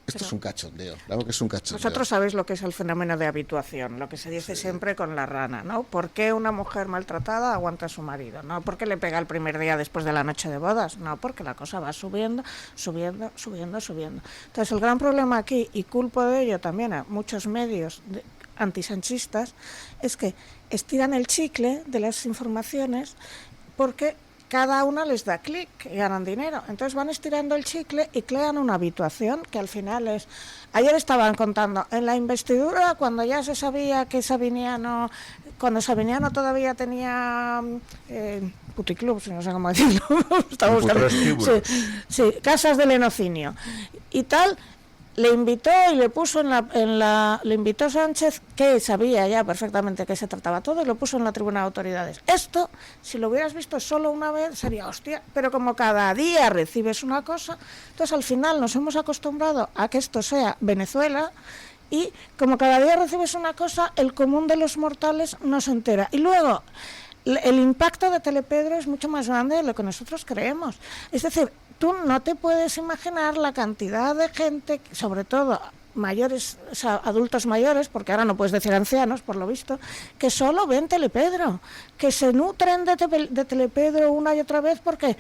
Esto es un cachondeo, claro que es un cachondeo. Vosotros sabéis lo que es el fenómeno de habituación, lo que se dice siempre con la rana, ¿no? ¿Por qué una mujer maltratada aguanta a su marido? No porque le pega el primer día después de la noche de bodas, no, porque la cosa va subiendo. Entonces el gran problema aquí, y culpo de ello también a muchos medios antisanchistas, es que estiran el chicle de las informaciones porque cada una les da clic y ganan dinero. Entonces van estirando el chicle y crean una habituación que al final es... Ayer estaban contando, en la investidura, cuando ya se sabía que Sabiniano, cuando Sabiniano todavía tenía puticlubs, no sé cómo decirlo, estaba buscando, sí, casas de lenocinio y tal... Le invitó y le puso le invitó Sánchez, que sabía ya perfectamente que se trataba todo, y lo puso en la tribuna de autoridades. Esto, si lo hubieras visto solo una vez, sería hostia, pero como cada día recibes una cosa, entonces al final nos hemos acostumbrado a que esto sea Venezuela, y como cada día recibes una cosa, el común de los mortales no se entera. Y luego, el impacto de Telepedro es mucho más grande de lo que nosotros creemos. Es decir, tú no te puedes imaginar la cantidad de gente, sobre todo mayores, o sea, adultos mayores, porque ahora no puedes decir ancianos, por lo visto, que solo ven Telepedro, que se nutren de Telepedro una y otra vez porque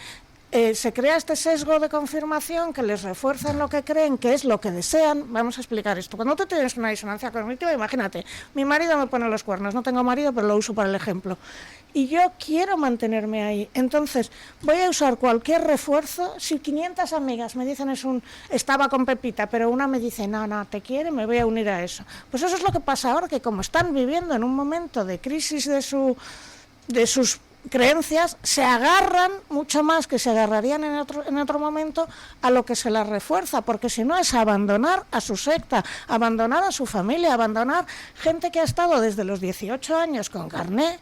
se crea este sesgo de confirmación que les refuerza en lo que creen, que es lo que desean. Vamos a explicar esto. Cuando tú tienes una disonancia cognitiva, imagínate, mi marido me pone los cuernos, no tengo marido, pero lo uso para el ejemplo. Y yo quiero mantenerme ahí. Entonces, voy a usar cualquier refuerzo. Si 500 amigas me dicen estaba con Pepita, pero una me dice, no, te quiere, me voy a unir a eso. Pues eso es lo que pasa ahora, que como están viviendo en un momento de crisis de sus creencias, se agarran mucho más que se agarrarían en otro momento a lo que se las refuerza, porque si no es abandonar a su secta, abandonar a su familia, abandonar gente que ha estado desde los 18 años con carné.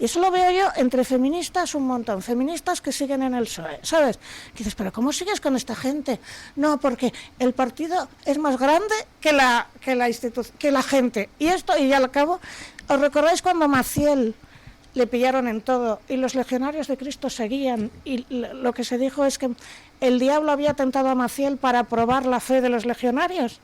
Y eso lo veo yo entre feministas un montón, feministas que siguen en el PSOE, ¿sabes? Que dices, pero ¿cómo sigues con esta gente? No, porque el partido es más grande que la gente. Y esto, y ya al cabo, ¿os recordáis cuando Maciel le pillaron en todo y los legionarios de Cristo seguían? Y lo que se dijo es que el diablo había tentado a Maciel para probar la fe de los legionarios.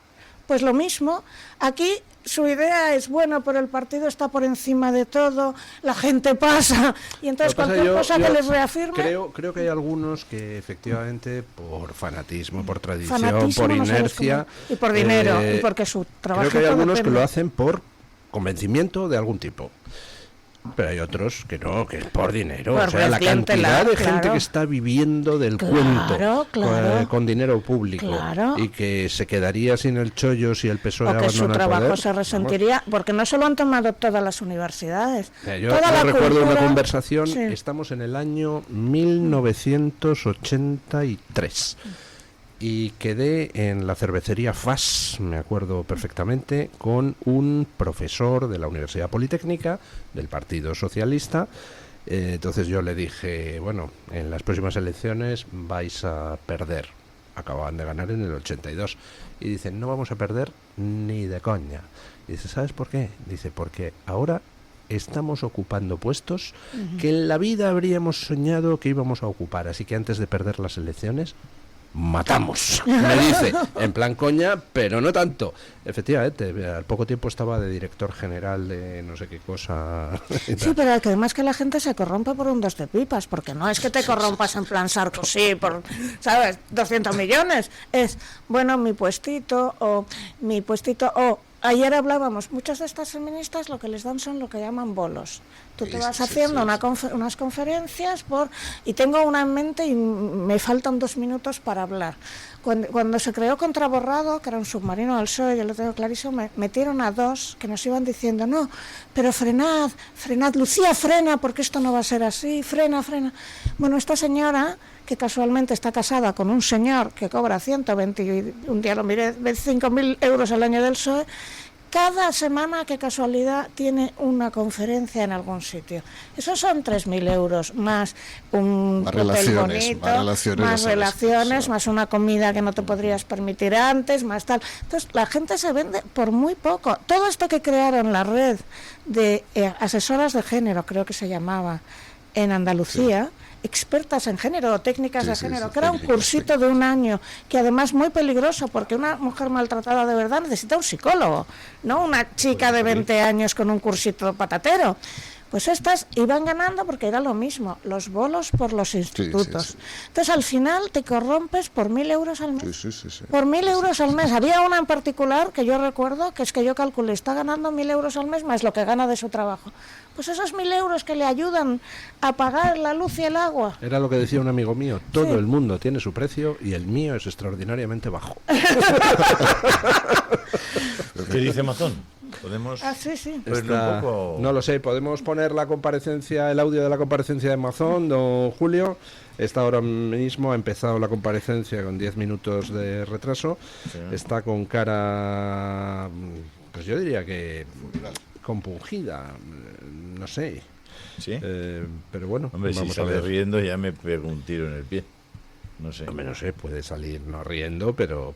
Pues lo mismo, aquí su idea es, bueno, pero el partido está por encima de todo, la gente pasa, y entonces cualquier cosa que les reafirme... Creo que hay algunos que efectivamente por fanatismo, por tradición, por inercia... Y por dinero, y porque su trabajo... Creo que hay algunos que lo hacen por convencimiento de algún tipo. Pero hay otros que no, que es por dinero. O sea, la cantidad de gente que está viviendo del cuento con dinero público y que se quedaría sin el chollo si el PSOE abandona el poder. O que su trabajo se resentiría, porque no se lo han tomado todas las universidades. Yo recuerdo una conversación, estamos en el año 1983. Y quedé en la cervecería FAS, me acuerdo perfectamente, con un profesor de la Universidad Politécnica, del Partido Socialista. Entonces yo le dije, bueno, en las próximas elecciones vais a perder. Acababan de ganar en el 82. Y dicen, no vamos a perder ni de coña. Y dice, ¿sabes por qué? Dice, porque ahora estamos ocupando puestos que en la vida habríamos soñado que íbamos a ocupar. Así que antes de perder las elecciones... matamos, me dice, en plan coña, pero no tanto. Efectivamente, al poco tiempo estaba de director general de no sé qué cosa. Sí, pero que además que la gente se corrompe por un dos de pipas, porque no es que te corrompas en plan Sarkozy por, ¿sabes?, 200 millones. Es, bueno, mi puestito, o ayer hablábamos, muchas de estas feministas lo que les dan son lo que llaman bolos. Tú te vas haciendo unas conferencias y tengo una en mente y me faltan 2 minutos para hablar. Cuando se creó Contraborrado, que era un submarino del PSOE, yo lo tengo clarísimo, metieron a 2 que nos iban diciendo, no, pero frenad, Lucía, frena, porque esto no va a ser así, frena. Bueno, esta señora, que casualmente está casada con un señor que cobra 120, un día lo miré, 25.000 euros al año del PSOE, cada semana, qué casualidad, tiene una conferencia en algún sitio. Esos son 3.000 euros, más un hotel bonito, más relaciones, más una comida que no te podrías permitir antes, más tal. Entonces, la gente se vende por muy poco. Todo esto que crearon la red de asesoras de género, creo que se llamaba, en Andalucía, expertas en género, técnicas de género, que era un cursito de un año, que además muy peligroso, porque una mujer maltratada de verdad necesita un psicólogo, no una chica de 20 años con un cursito patatero. Pues estas iban ganando porque era lo mismo, los bolos por los institutos. Entonces al final te corrompes por 1.000 euros al mes. Por 1.000 euros al mes. Había una en particular que yo recuerdo, que es que yo calculé, está ganando 1.000 euros al mes más lo que gana de su trabajo. Pues esos 1.000 euros que le ayudan a pagar la luz y el agua. Era lo que decía un amigo mío, todo el mundo tiene su precio y el mío es extraordinariamente bajo. ¿Qué dice Mazón? ¿Podemos sí. Un poco... No lo sé, podemos poner la comparecencia, el audio de la comparecencia de Mazón, don Julio. Está ahora mismo, ha empezado la comparecencia con 10 minutos de retraso. Sí. Está con cara, pues yo diría que compungida, no sé. ¿Sí? Pero bueno, hombre, vamos si sale riendo ya me pego un tiro en el pie. No sé. Hombre, no sé, puede salir no riendo, pero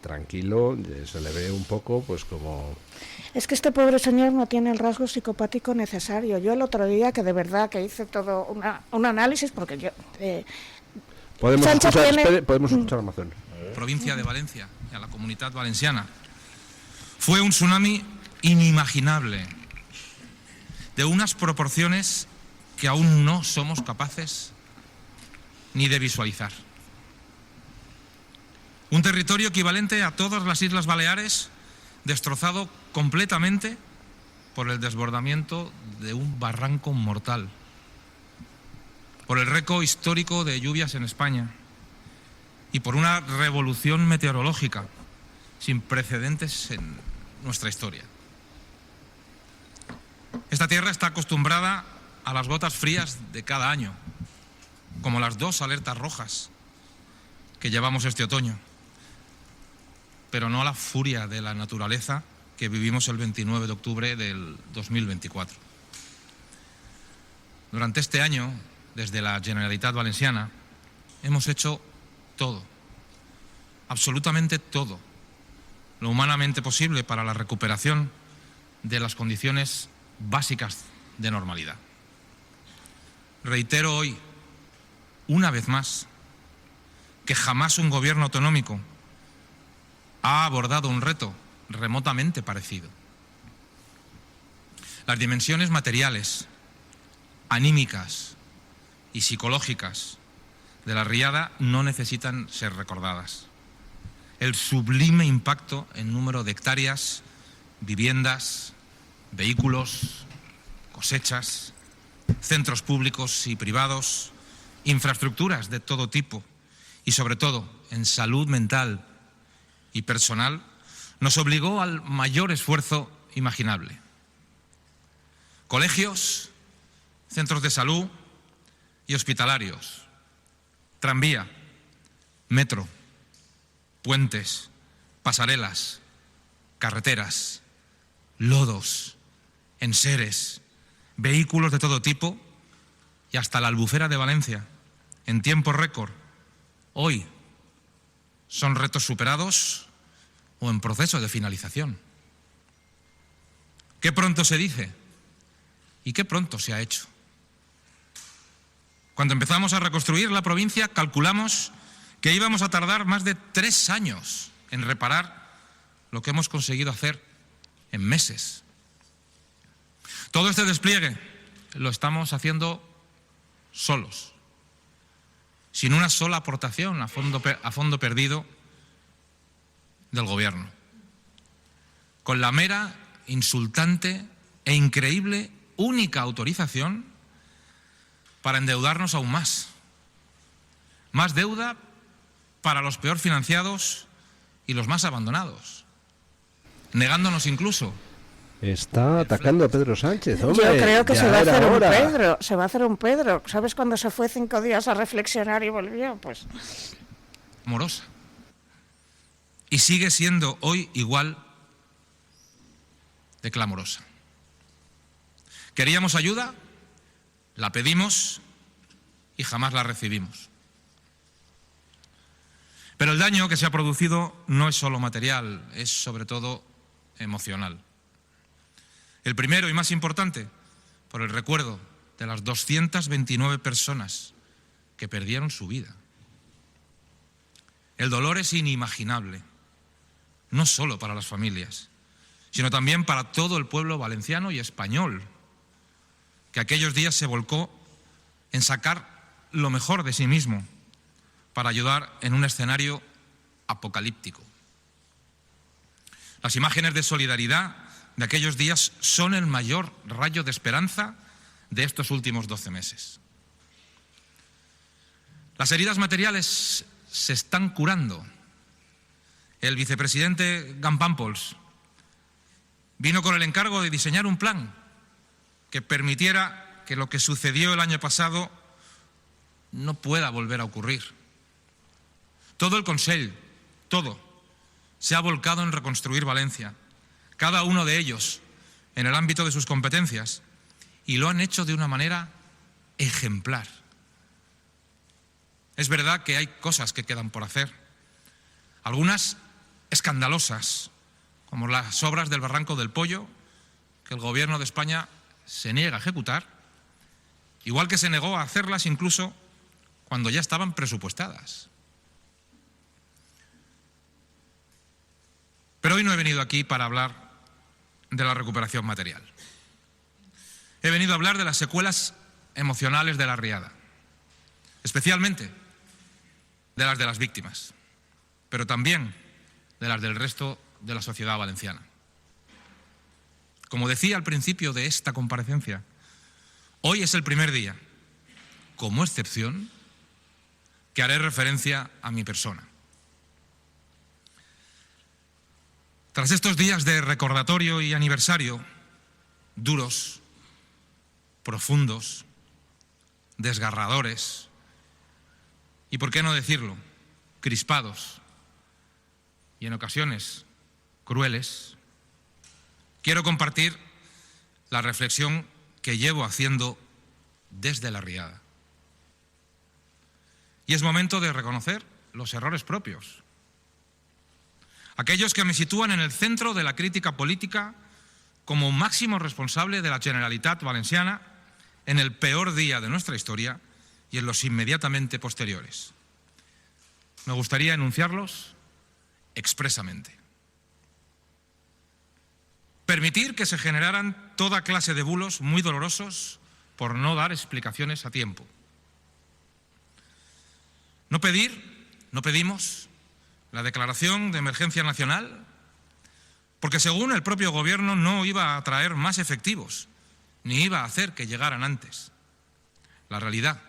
tranquilo, se le ve un poco pues como... Es que este pobre señor no tiene el rasgo psicopático necesario. Yo el otro día, que de verdad que hice todo un análisis, porque yo... Podemos escuchar a Amazon. Provincia de Valencia y a la Comunitat Valenciana. Fue un tsunami inimaginable, de unas proporciones que aún no somos capaces ni de visualizar. Un territorio equivalente a todas las Islas Baleares, destrozado completamente por el desbordamiento de un barranco mortal, por el récord histórico de lluvias en España y por una revolución meteorológica sin precedentes en nuestra historia. Esta tierra está acostumbrada a las gotas frías de cada año, como las 2 alertas rojas que llevamos este otoño, pero no a la furia de la naturaleza que vivimos el 29 de octubre del 2024. Durante este año, desde la Generalitat Valenciana, hemos hecho todo, absolutamente todo, lo humanamente posible para la recuperación de las condiciones básicas de normalidad. Reitero hoy, una vez más, que jamás un gobierno autonómico ha abordado un reto remotamente parecido. Las dimensiones materiales, anímicas y psicológicas de la riada no necesitan ser recordadas. El sublime impacto en número de hectáreas, viviendas, vehículos, cosechas, centros públicos y privados, infraestructuras de todo tipo y, sobre todo, en salud mental y personal, nos obligó al mayor esfuerzo imaginable. Colegios, centros de salud y hospitalarios, tranvía, metro, puentes, pasarelas, carreteras, lodos, enseres, vehículos de todo tipo y hasta la Albufera de Valencia, en tiempo récord, hoy son retos superados o en proceso de finalización. Qué pronto se dice y qué pronto se ha hecho. Cuando empezamos a reconstruir la provincia, calculamos que íbamos a tardar más de 3 años en reparar lo que hemos conseguido hacer en meses. Todo este despliegue lo estamos haciendo solos, sin una sola aportación a fondo perdido del Gobierno, con la mera, insultante e increíble única autorización para endeudarnos aún más. Más deuda para los peor financiados y los más abandonados, negándonos incluso. Está atacando a Pedro Sánchez, hombre. Yo creo que se va a hacer un Pedro. ¿Sabes cuando se fue 5 días a reflexionar y volvió? Pues amorosa. Y sigue siendo hoy igual de clamorosa. Queríamos ayuda, la pedimos y jamás la recibimos. Pero el daño que se ha producido no es solo material, es sobre todo emocional. El primero y más importante, por el recuerdo de las 229 personas que perdieron su vida. El dolor es inimaginable, no solo para las familias, sino también para todo el pueblo valenciano y español, que aquellos días se volcó en sacar lo mejor de sí mismo para ayudar en un escenario apocalíptico. Las imágenes de solidaridad de aquellos días son el mayor rayo de esperanza de estos últimos 12 meses. Las heridas materiales se están curando. El vicepresidente Gampampols vino con el encargo de diseñar un plan que permitiera que lo que sucedió el año pasado no pueda volver a ocurrir. Todo el Consell, todo, se ha volcado en reconstruir Valencia, cada uno de ellos en el ámbito de sus competencias, y lo han hecho de una manera ejemplar. Es verdad que hay cosas que quedan por hacer, algunas escandalosas, como las obras del Barranco del Pollo, que el Gobierno de España se niega a ejecutar, igual que se negó a hacerlas incluso cuando ya estaban presupuestadas. Pero hoy no he venido aquí para hablar de la recuperación material. He venido a hablar de las secuelas emocionales de la riada, especialmente de las víctimas, pero también de las del resto de la sociedad valenciana. Como decía al principio de esta comparecencia, hoy es el primer día, como excepción, que haré referencia a mi persona. Tras estos días de recordatorio y aniversario, duros, profundos, desgarradores y, por qué no decirlo, crispados y en ocasiones crueles, quiero compartir la reflexión que llevo haciendo desde la riada. Y es momento de reconocer los errores propios, aquellos que me sitúan en el centro de la crítica política como máximo responsable de la Generalitat Valenciana en el peor día de nuestra historia y en los inmediatamente posteriores. Me gustaría enunciarlos expresamente. Permitir que se generaran toda clase de bulos muy dolorosos por no dar explicaciones a tiempo. No pedimos la declaración de emergencia nacional, porque según el propio Gobierno no iba a traer más efectivos, ni iba a hacer que llegaran antes. La realidad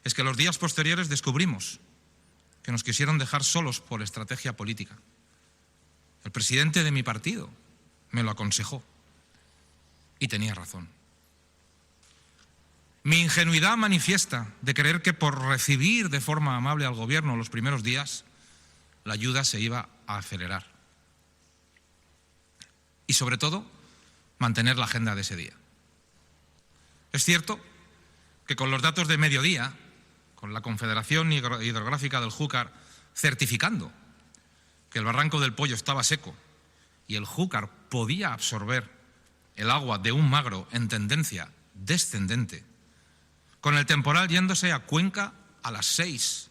es que los días posteriores descubrimos que nos quisieron dejar solos por estrategia política. El presidente de mi partido me lo aconsejó y tenía razón. Mi ingenuidad manifiesta de creer que por recibir de forma amable al Gobierno los primeros días, la ayuda se iba a acelerar. Y sobre todo, mantener la agenda de ese día. Es cierto que con los datos de mediodía, con la Confederación Hidrográfica del Júcar certificando que el Barranco del Pollo estaba seco y el Júcar podía absorber el agua de un Magro en tendencia descendente, con el temporal yéndose a Cuenca a las 6,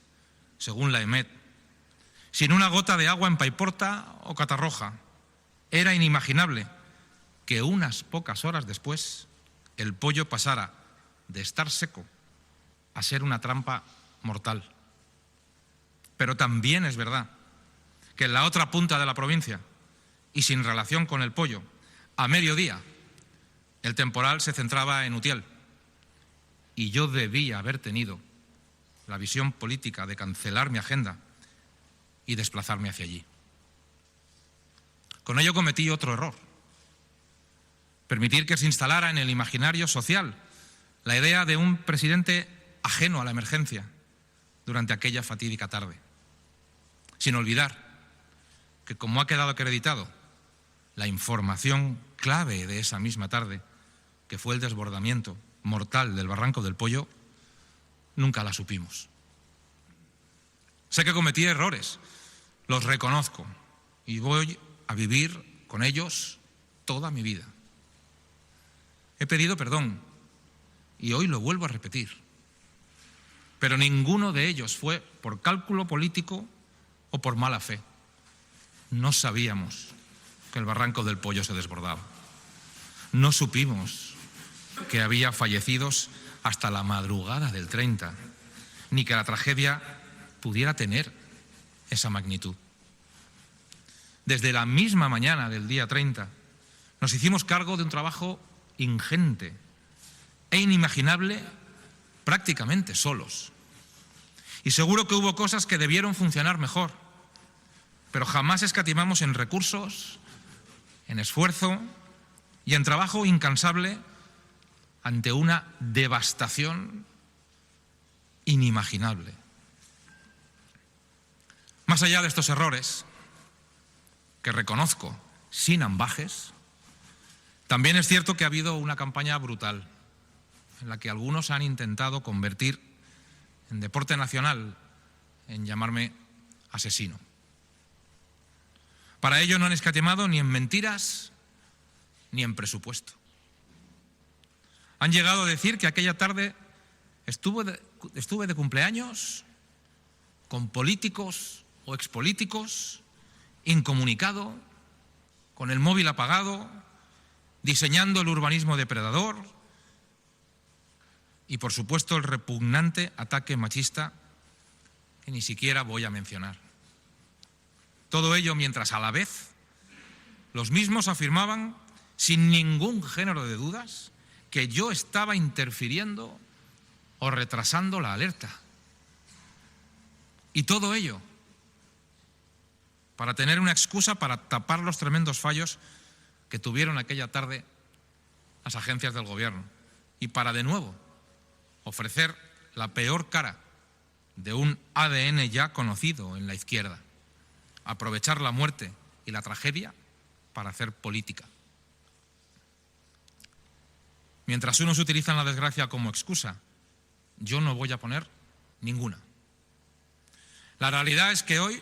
según la EMET, sin una gota de agua en Paiporta o Catarroja, era inimaginable que unas pocas horas después el Pollo pasara de estar seco a ser una trampa mortal. Pero también es verdad que en la otra punta de la provincia, y sin relación con el Pollo, a mediodía, el temporal se centraba en Utiel. Y yo debía haber tenido la visión política de cancelar mi agenda y desplazarme hacia allí. Con ello cometí otro error: permitir que se instalara en el imaginario social la idea de un presidente ajeno a la emergencia durante aquella fatídica tarde, sin olvidar que, como ha quedado acreditado, la información clave de esa misma tarde, que fue el desbordamiento mortal del Barranco del Pollo, nunca la supimos. Sé que cometí errores, los reconozco, y voy a vivir con ellos toda mi vida. He pedido perdón y hoy lo vuelvo a repetir. Pero ninguno de ellos fue por cálculo político o por mala fe. No sabíamos que el barranco del Pollo se desbordaba. No supimos que había fallecidos hasta la madrugada del 30, ni que la tragedia pudiera tener esa magnitud. Desde la misma mañana del día 30 nos hicimos cargo de un trabajo ingente e inimaginable prácticamente solos. Y seguro que hubo cosas que debieron funcionar mejor, pero jamás escatimamos en recursos, en esfuerzo y en trabajo incansable ante una devastación inimaginable. Más allá de estos errores, que reconozco sin ambajes, también es cierto que ha habido una campaña brutal en la que algunos han intentado convertir en deporte nacional en llamarme asesino. Para ello no han escatimado ni en mentiras ni en presupuesto. Han llegado a decir que aquella tarde estuve de cumpleaños con políticos o expolíticos, incomunicado, con el móvil apagado, diseñando el urbanismo depredador y, por supuesto, el repugnante ataque machista que ni siquiera voy a mencionar. Todo ello mientras a la vez los mismos afirmaban, sin ningún género de dudas, que yo estaba interfiriendo o retrasando la alerta. Y todo ello para tener una excusa para tapar los tremendos fallos que tuvieron aquella tarde las agencias del gobierno y para, de nuevo, ofrecer la peor cara de un ADN ya conocido en la izquierda: aprovechar la muerte y la tragedia para hacer política. Mientras unos utilizan la desgracia como excusa, yo no voy a poner ninguna. La realidad es que hoy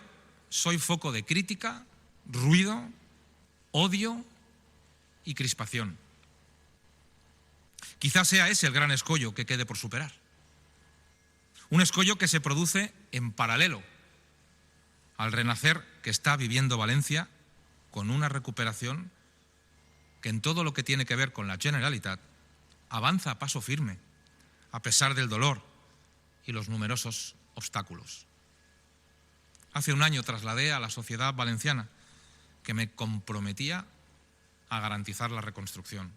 soy foco de crítica, ruido, odio y crispación. Quizás sea ese el gran escollo que quede por superar. Un escollo que se produce en paralelo al renacer que está viviendo Valencia, con una recuperación que en todo lo que tiene que ver con la Generalitat avanza a paso firme, a pesar del dolor y los numerosos obstáculos. Hace un año trasladé a la sociedad valenciana que me comprometía a garantizar la reconstrucción.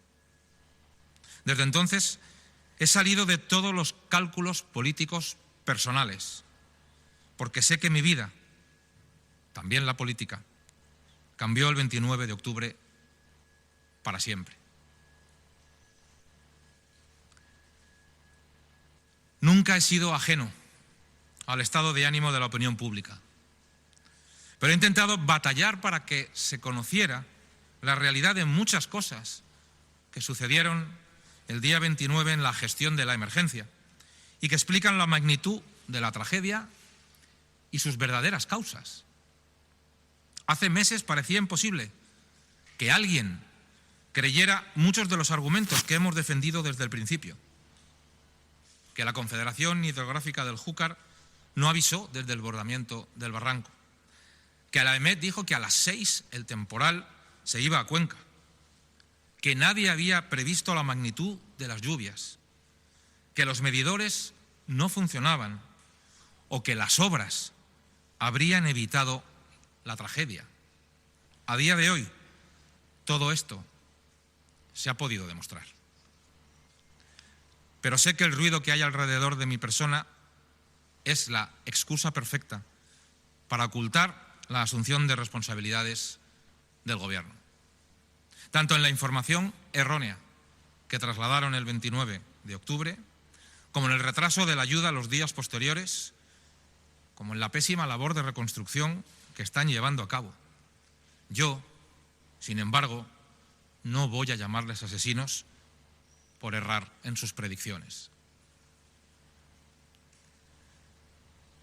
Desde entonces he salido de todos los cálculos políticos personales, porque sé que mi vida, también la política, cambió el 29 de octubre para siempre. Nunca he sido ajeno al estado de ánimo de la opinión pública, pero he intentado batallar para que se conociera la realidad de muchas cosas que sucedieron el día 29 en la gestión de la emergencia y que explican la magnitud de la tragedia y sus verdaderas causas. Hace meses parecía imposible que alguien creyera muchos de los argumentos que hemos defendido desde el principio: que la Confederación Hidrográfica del Júcar no avisó del desbordamiento del barranco, que la EMET dijo que a las 6 el temporal se iba a Cuenca, que nadie había previsto la magnitud de las lluvias, que los medidores no funcionaban o que las obras habrían evitado la tragedia. A día de hoy, todo esto se ha podido demostrar. Pero sé que el ruido que hay alrededor de mi persona es la excusa perfecta para ocultar la asunción de responsabilidades del Gobierno. Tanto en la información errónea que trasladaron el 29 de octubre, como en el retraso de la ayuda a los días posteriores, como en la pésima labor de reconstrucción que están llevando a cabo. Yo, sin embargo, no voy a llamarles asesinos por errar en sus predicciones.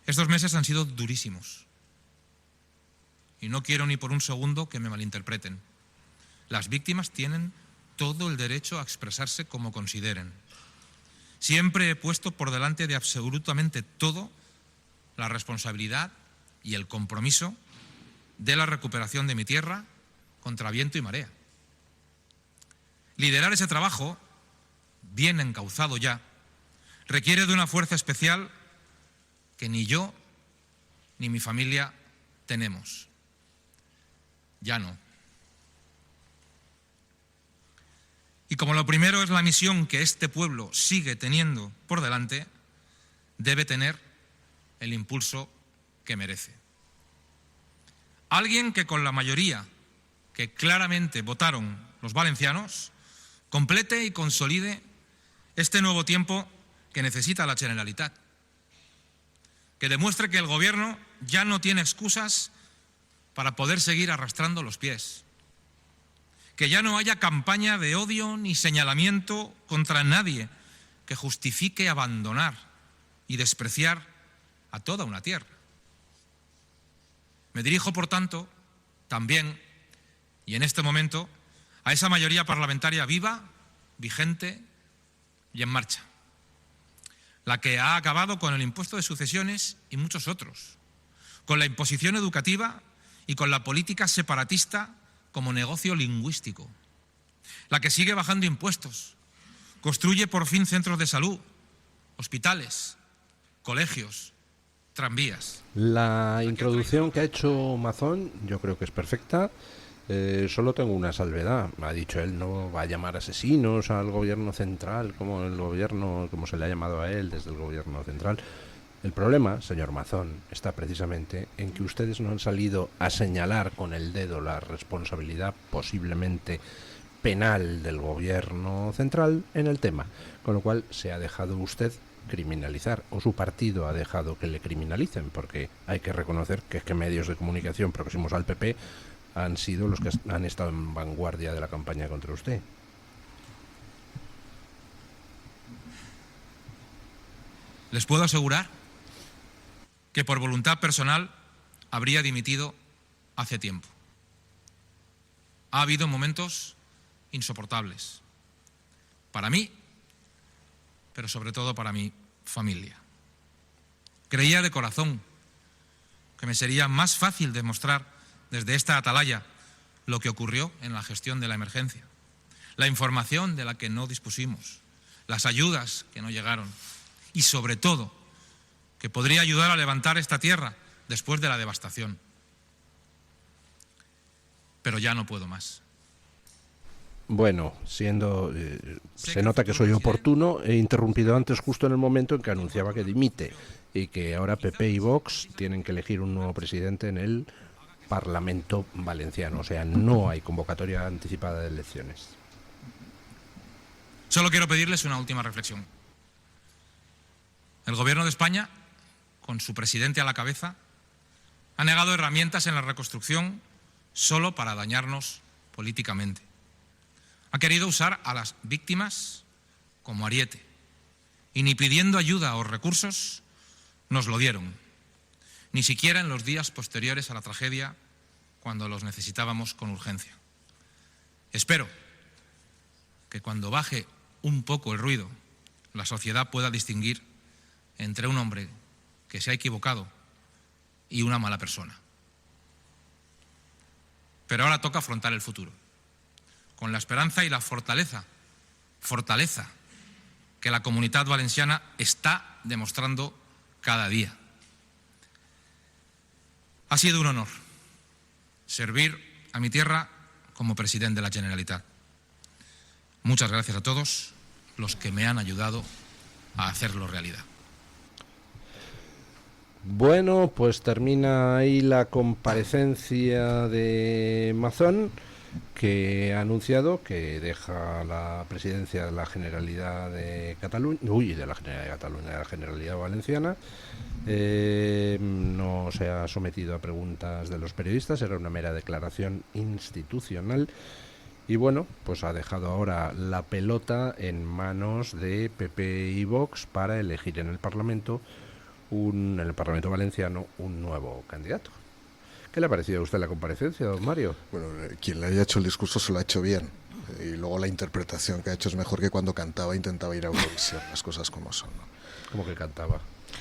Estos meses han sido durísimos y no quiero ni por un segundo que me malinterpreten. Las víctimas tienen todo el derecho a expresarse como consideren. siempre he puesto por delante de absolutamente todo la responsabilidad y el compromiso de la recuperación de mi tierra contra viento y marea. Liderar ese trabajo, bien encauzado ya, requiere de una fuerza especial que ni yo ni mi familia tenemos. Ya no. Y como lo primero es la misión que este pueblo sigue teniendo por delante, debe tener el impulso que merece. Alguien que con la mayoría que claramente votaron los valencianos complete y consolide este nuevo tiempo que necesita la Generalitat. Que demuestre que el Gobierno ya no tiene excusas para poder seguir arrastrando los pies. Que ya no haya campaña de odio ni señalamiento contra nadie que justifique abandonar y despreciar a toda una tierra. Me dirijo, por tanto, también, y en este momento, a esa mayoría parlamentaria viva, vigente y en marcha. La que ha acabado con el impuesto de sucesiones y muchos otros, con la imposición educativa y con la política separatista como negocio lingüístico. La que sigue bajando impuestos, construye por fin centros de salud, hospitales, colegios, tranvías. La introducción que ha hecho Mazón yo creo que es perfecta. Solo tengo una salvedad. Ha dicho él, no va a llamar asesinos al gobierno central, como el gobierno, como se le ha llamado a él desde el gobierno central. El problema, señor Mazón, está precisamente en que ustedes no han salido a señalar con el dedo la responsabilidad posiblemente penal del gobierno central en el tema, con lo cual se ha dejado usted criminalizar, o su partido ha dejado que le criminalicen, porque hay que reconocer que es que medios de comunicación próximos al PP han sido los que han estado en vanguardia de la campaña contra usted. Les puedo asegurar que por voluntad personal habría dimitido hace tiempo. Ha habido momentos insoportables para mí, pero sobre todo para mi familia. Creía de corazón que me sería más fácil demostrar desde esta atalaya lo que ocurrió en la gestión de la emergencia, la información de la que no dispusimos, las ayudas que no llegaron y, sobre todo, que podría ayudar a levantar esta tierra después de la devastación. Pero ya no puedo más. Bueno, se nota que soy oportuno. He interrumpido antes justo en el momento en que anunciaba que dimite y que ahora PP y Vox tienen que elegir un nuevo presidente en el Parlamento valenciano. O sea, no hay convocatoria anticipada de elecciones. Solo quiero pedirles una última reflexión. El Gobierno de España, con su presidente a la cabeza, ha negado herramientas en la reconstrucción solo para dañarnos políticamente. Ha querido usar a las víctimas como ariete y ni pidiendo ayuda o recursos nos lo dieron, ni siquiera en los días posteriores a la tragedia cuando los necesitábamos con urgencia. Espero que cuando baje un poco el ruido, la sociedad pueda distinguir entre un hombre que se ha equivocado y una mala persona. Pero ahora toca afrontar el futuro, con la esperanza y la fortaleza que la Comunitat Valenciana está demostrando cada día. Ha sido un honor servir a mi tierra como presidente de la Generalitat. Muchas gracias a todos los que me han ayudado a hacerlo realidad. Bueno, pues termina ahí la comparecencia de Mazón, que ha anunciado que deja la presidencia de la Generalidad de Cataluña, de la Generalidad de Cataluña, de la Generalidad Valenciana. No se ha sometido a preguntas de los periodistas, era una mera declaración institucional. Y bueno, pues ha dejado ahora la pelota en manos de PP y Vox para elegir en el Parlamento valenciano un nuevo candidato. ¿Qué le ha parecido a usted la comparecencia, don Mario? Bueno, quien le haya hecho el discurso se lo ha hecho bien. Y luego la interpretación que ha hecho es mejor que cuando cantaba, intentaba ir a Eurovisión, las cosas como son, ¿no? ¿Cómo que cantaba?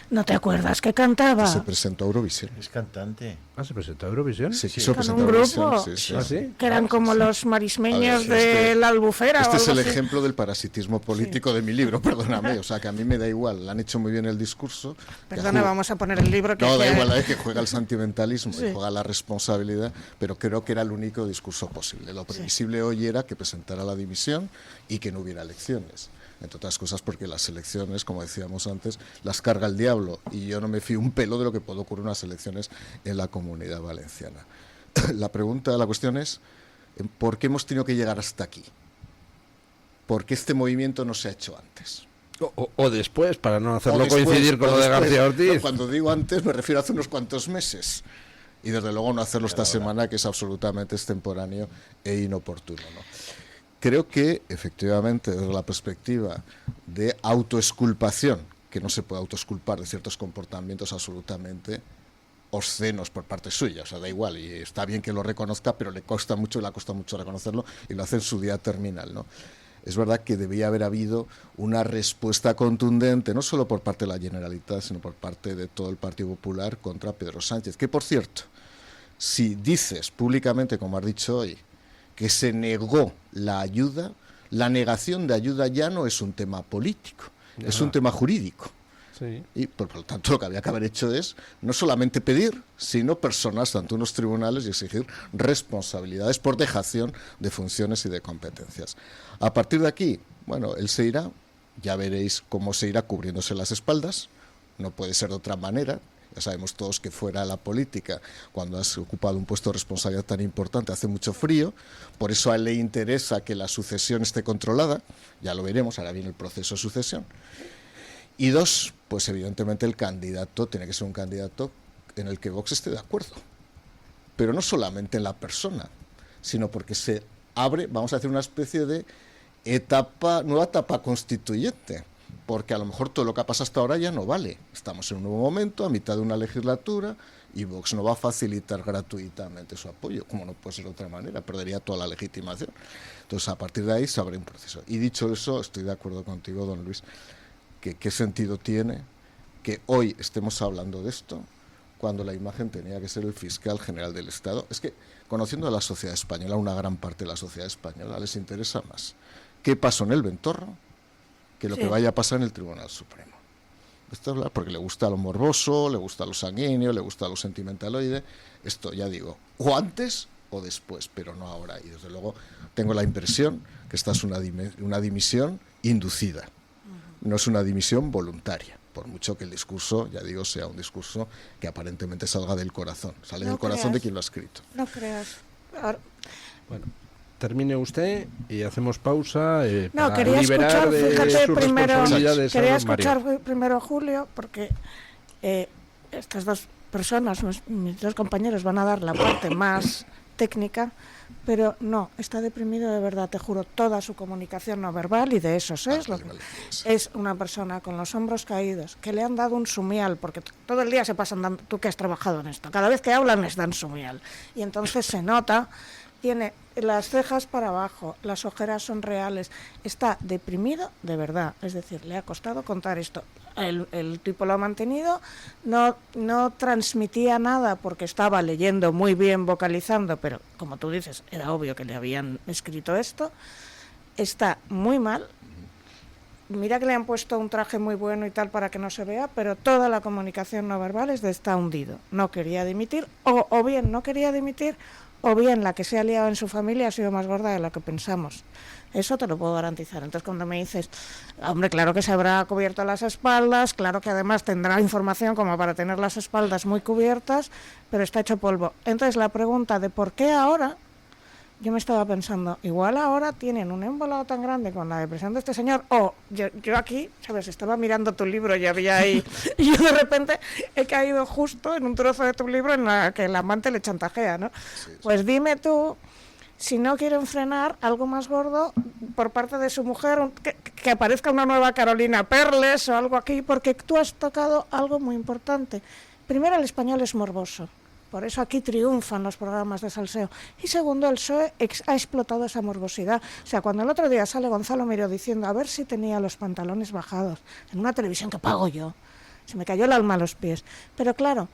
¿No te acuerdas que cantaba? Se presentó a Eurovisión. Es cantante. Ah, ¿se presentó a Eurovisión? Se quiso Con presentar un a Eurovisión. grupo. Sí. ¿Ah, sí? Que eran como los marismeños A ver, de la Albufera. Este o es el algo así. ejemplo del parasitismo político de mi libro, perdóname. O sea, que a mí me da igual. Le han hecho muy bien el discurso. Perdona, vamos a poner el libro que... No, da igual, es que juega el sentimentalismo Sí. y juega la responsabilidad, pero creo que era el único discurso posible. Lo previsible hoy era que presentara la dimisión y que no hubiera elecciones. Entre otras cosas porque las elecciones, como decíamos antes, las carga el diablo y yo no me fío un pelo de lo que puede ocurrir en unas elecciones en la Comunidad Valenciana. La cuestión es, ¿por qué hemos tenido que llegar hasta aquí? ¿Por qué este movimiento no se ha hecho antes? O después, para no hacerlo coincidir con lo de García Ortiz. No, cuando digo antes me refiero a hace unos cuantos meses. Y desde luego no hacerlo esta semana, que es absolutamente extemporáneo e inoportuno, ¿no? Creo que, efectivamente, desde la perspectiva de autoexculpación, que no se puede autoexculpar de ciertos comportamientos absolutamente obscenos por parte suya, o sea, da igual, y está bien que lo reconozca, pero le ha costado mucho reconocerlo, y lo hace en su día terminal, ¿no? Es verdad que debía haber habido una respuesta contundente, no solo por parte de la Generalitat, sino por parte de todo el Partido Popular contra Pedro Sánchez, que, por cierto, si dices públicamente, como has dicho hoy, que se negó la ayuda, la negación de ayuda ya no es un tema político, es un tema jurídico. Sí. Y por lo tanto lo que había que haber hecho es no solamente pedir, sino personarse ante unos tribunales y exigir responsabilidades por dejación de funciones y de competencias. A partir de aquí, bueno, él se irá, ya veréis cómo se irá cubriéndose las espaldas, no puede ser de otra manera. Ya sabemos todos que fuera de la política, cuando has ocupado un puesto de responsabilidad tan importante, hace mucho frío, por eso a él le interesa que la sucesión esté controlada, ya lo veremos, ahora viene el proceso de sucesión. Y dos, pues evidentemente el candidato tiene que ser un candidato en el que Vox esté de acuerdo, pero no solamente en la persona, sino porque se abre, vamos a hacer una especie de nueva etapa constituyente. Porque a lo mejor todo lo que ha pasado hasta ahora ya no vale. Estamos en un nuevo momento, a mitad de una legislatura, y Vox no va a facilitar gratuitamente su apoyo, como no puede ser de otra manera, perdería toda la legitimación. Entonces, a partir de ahí se abre un proceso. Y dicho eso, estoy de acuerdo contigo, don Luis, que qué sentido tiene que hoy estemos hablando de esto, cuando la imagen tenía que ser el fiscal general del Estado. Es que, conociendo a la sociedad española, una gran parte de la sociedad española les interesa más qué pasó en el Ventorro que lo que vaya a pasar en el Tribunal Supremo. Esto es porque le gusta lo morboso, le gusta lo sanguíneo, le gusta lo sentimentaloide. Esto, ya digo, o antes o después, pero no ahora. Y desde luego tengo la impresión que esta es una dimisión inducida. No es una dimisión voluntaria, por mucho que el discurso, ya digo, sea un discurso que aparentemente salga del corazón. Sale del corazón de quien lo ha escrito. No creas. Ahora... Bueno. Termine usted y hacemos pausa no, para liberar de sus responsabilidades. Quería escuchar primero a Julio, porque estas dos personas, mis dos compañeros, van a dar la parte más técnica, pero no, está deprimido de verdad, te juro, toda su comunicación no verbal, y de eso es una persona con los hombros caídos, que le han dado un sumial, porque todo el día se pasan dando, tú que has trabajado en esto, cada vez que hablan les dan sumial, y entonces se nota. Tiene las cejas para abajo, las ojeras son reales, está deprimido de verdad, es decir, le ha costado contar esto. El tipo lo ha mantenido, no transmitía nada porque estaba leyendo muy bien, vocalizando, pero como tú dices, era obvio que le habían escrito esto. Está muy mal, mira que le han puesto un traje muy bueno y tal para que no se vea, pero toda la comunicación no verbal es de está hundido, no quería dimitir, o bien no quería dimitir, o bien la que se ha liado en su familia ha sido más gorda de lo que pensamos. Eso te lo puedo garantizar. Entonces, cuando me dices, hombre, claro que se habrá cubierto las espaldas, claro que además tendrá información como para tener las espaldas muy cubiertas, pero está hecho polvo. Entonces, la pregunta de por qué ahora, yo me estaba pensando, igual ahora tienen un embolado tan grande con la depresión de este señor, o yo aquí, ¿sabes? Estaba mirando tu libro y había ahí, y yo de repente he caído justo en un trozo de tu libro en la que el amante le chantajea, ¿no? Sí. Pues dime tú, si no quieren frenar algo más gordo por parte de su mujer, que aparezca una nueva Carolina Perles o algo aquí, porque tú has tocado algo muy importante. Primero, el español es morboso. Por eso aquí triunfan los programas de salseo. Y segundo, el PSOE ha explotado esa morbosidad. O sea, cuando el otro día sale Gonzalo Miró diciendo a ver si tenía los pantalones bajados en una televisión que pago yo, se me cayó el alma a los pies. Pero claro...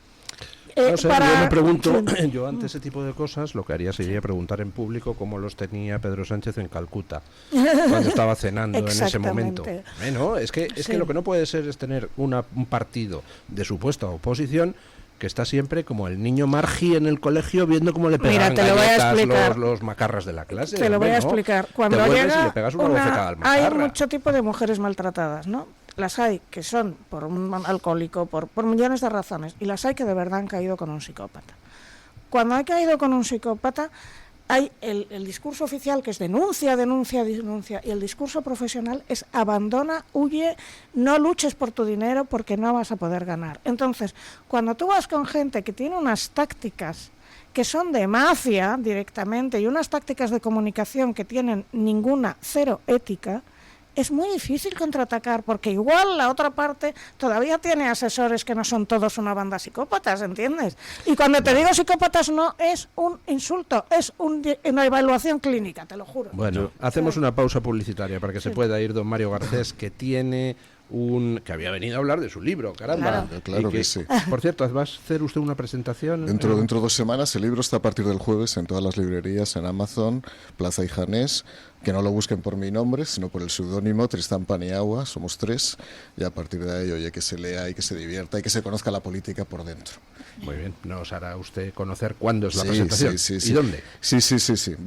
No sé, yo me pregunto, yo ante ese tipo de cosas lo que haría sería preguntar en público cómo los tenía Pedro Sánchez en Calcuta, cuando estaba cenando en ese momento. No, es que lo que no puede ser es tener un partido de supuesta oposición que está siempre como el niño margi en el colegio viendo cómo le pegan galletas los macarras de la clase. Te lo voy a explicar. Cuando llega y le pegas una bofetada al macarra. Hay mucho tipo de mujeres maltratadas, ¿no? Las hay que son por un alcohólico, por millones de razones, y las hay que de verdad han caído con un psicópata. Cuando ha caído con un psicópata, hay el discurso oficial que es denuncia, denuncia, denuncia, y el discurso profesional es abandona, huye, no luches por tu dinero porque no vas a poder ganar. Entonces, cuando tú vas con gente que tiene unas tácticas que son de mafia directamente y unas tácticas de comunicación que tienen cero ética, es muy difícil contraatacar, porque igual la otra parte todavía tiene asesores que no son todos una banda psicópatas, ¿entiendes? Y cuando te digo psicópatas no es un insulto, es una evaluación clínica, te lo juro. Bueno, hacemos una pausa publicitaria para que se pueda ir don Mario Garcés, que tiene que había venido a hablar de su libro, caramba. Claro que sí. Por cierto, ¿va a hacer usted una presentación? Dentro de 2 semanas. El libro está a partir del jueves en todas las librerías, en Amazon, Plaza y Janés. Que no lo busquen por mi nombre, sino por el seudónimo Tristán Paniagua, somos 3, y a partir de ahí, oye, que se lea y que se divierta y que se conozca la política por dentro. Muy bien, nos hará usted conocer cuándo es la presentación. Sí. ¿Y dónde? Sí.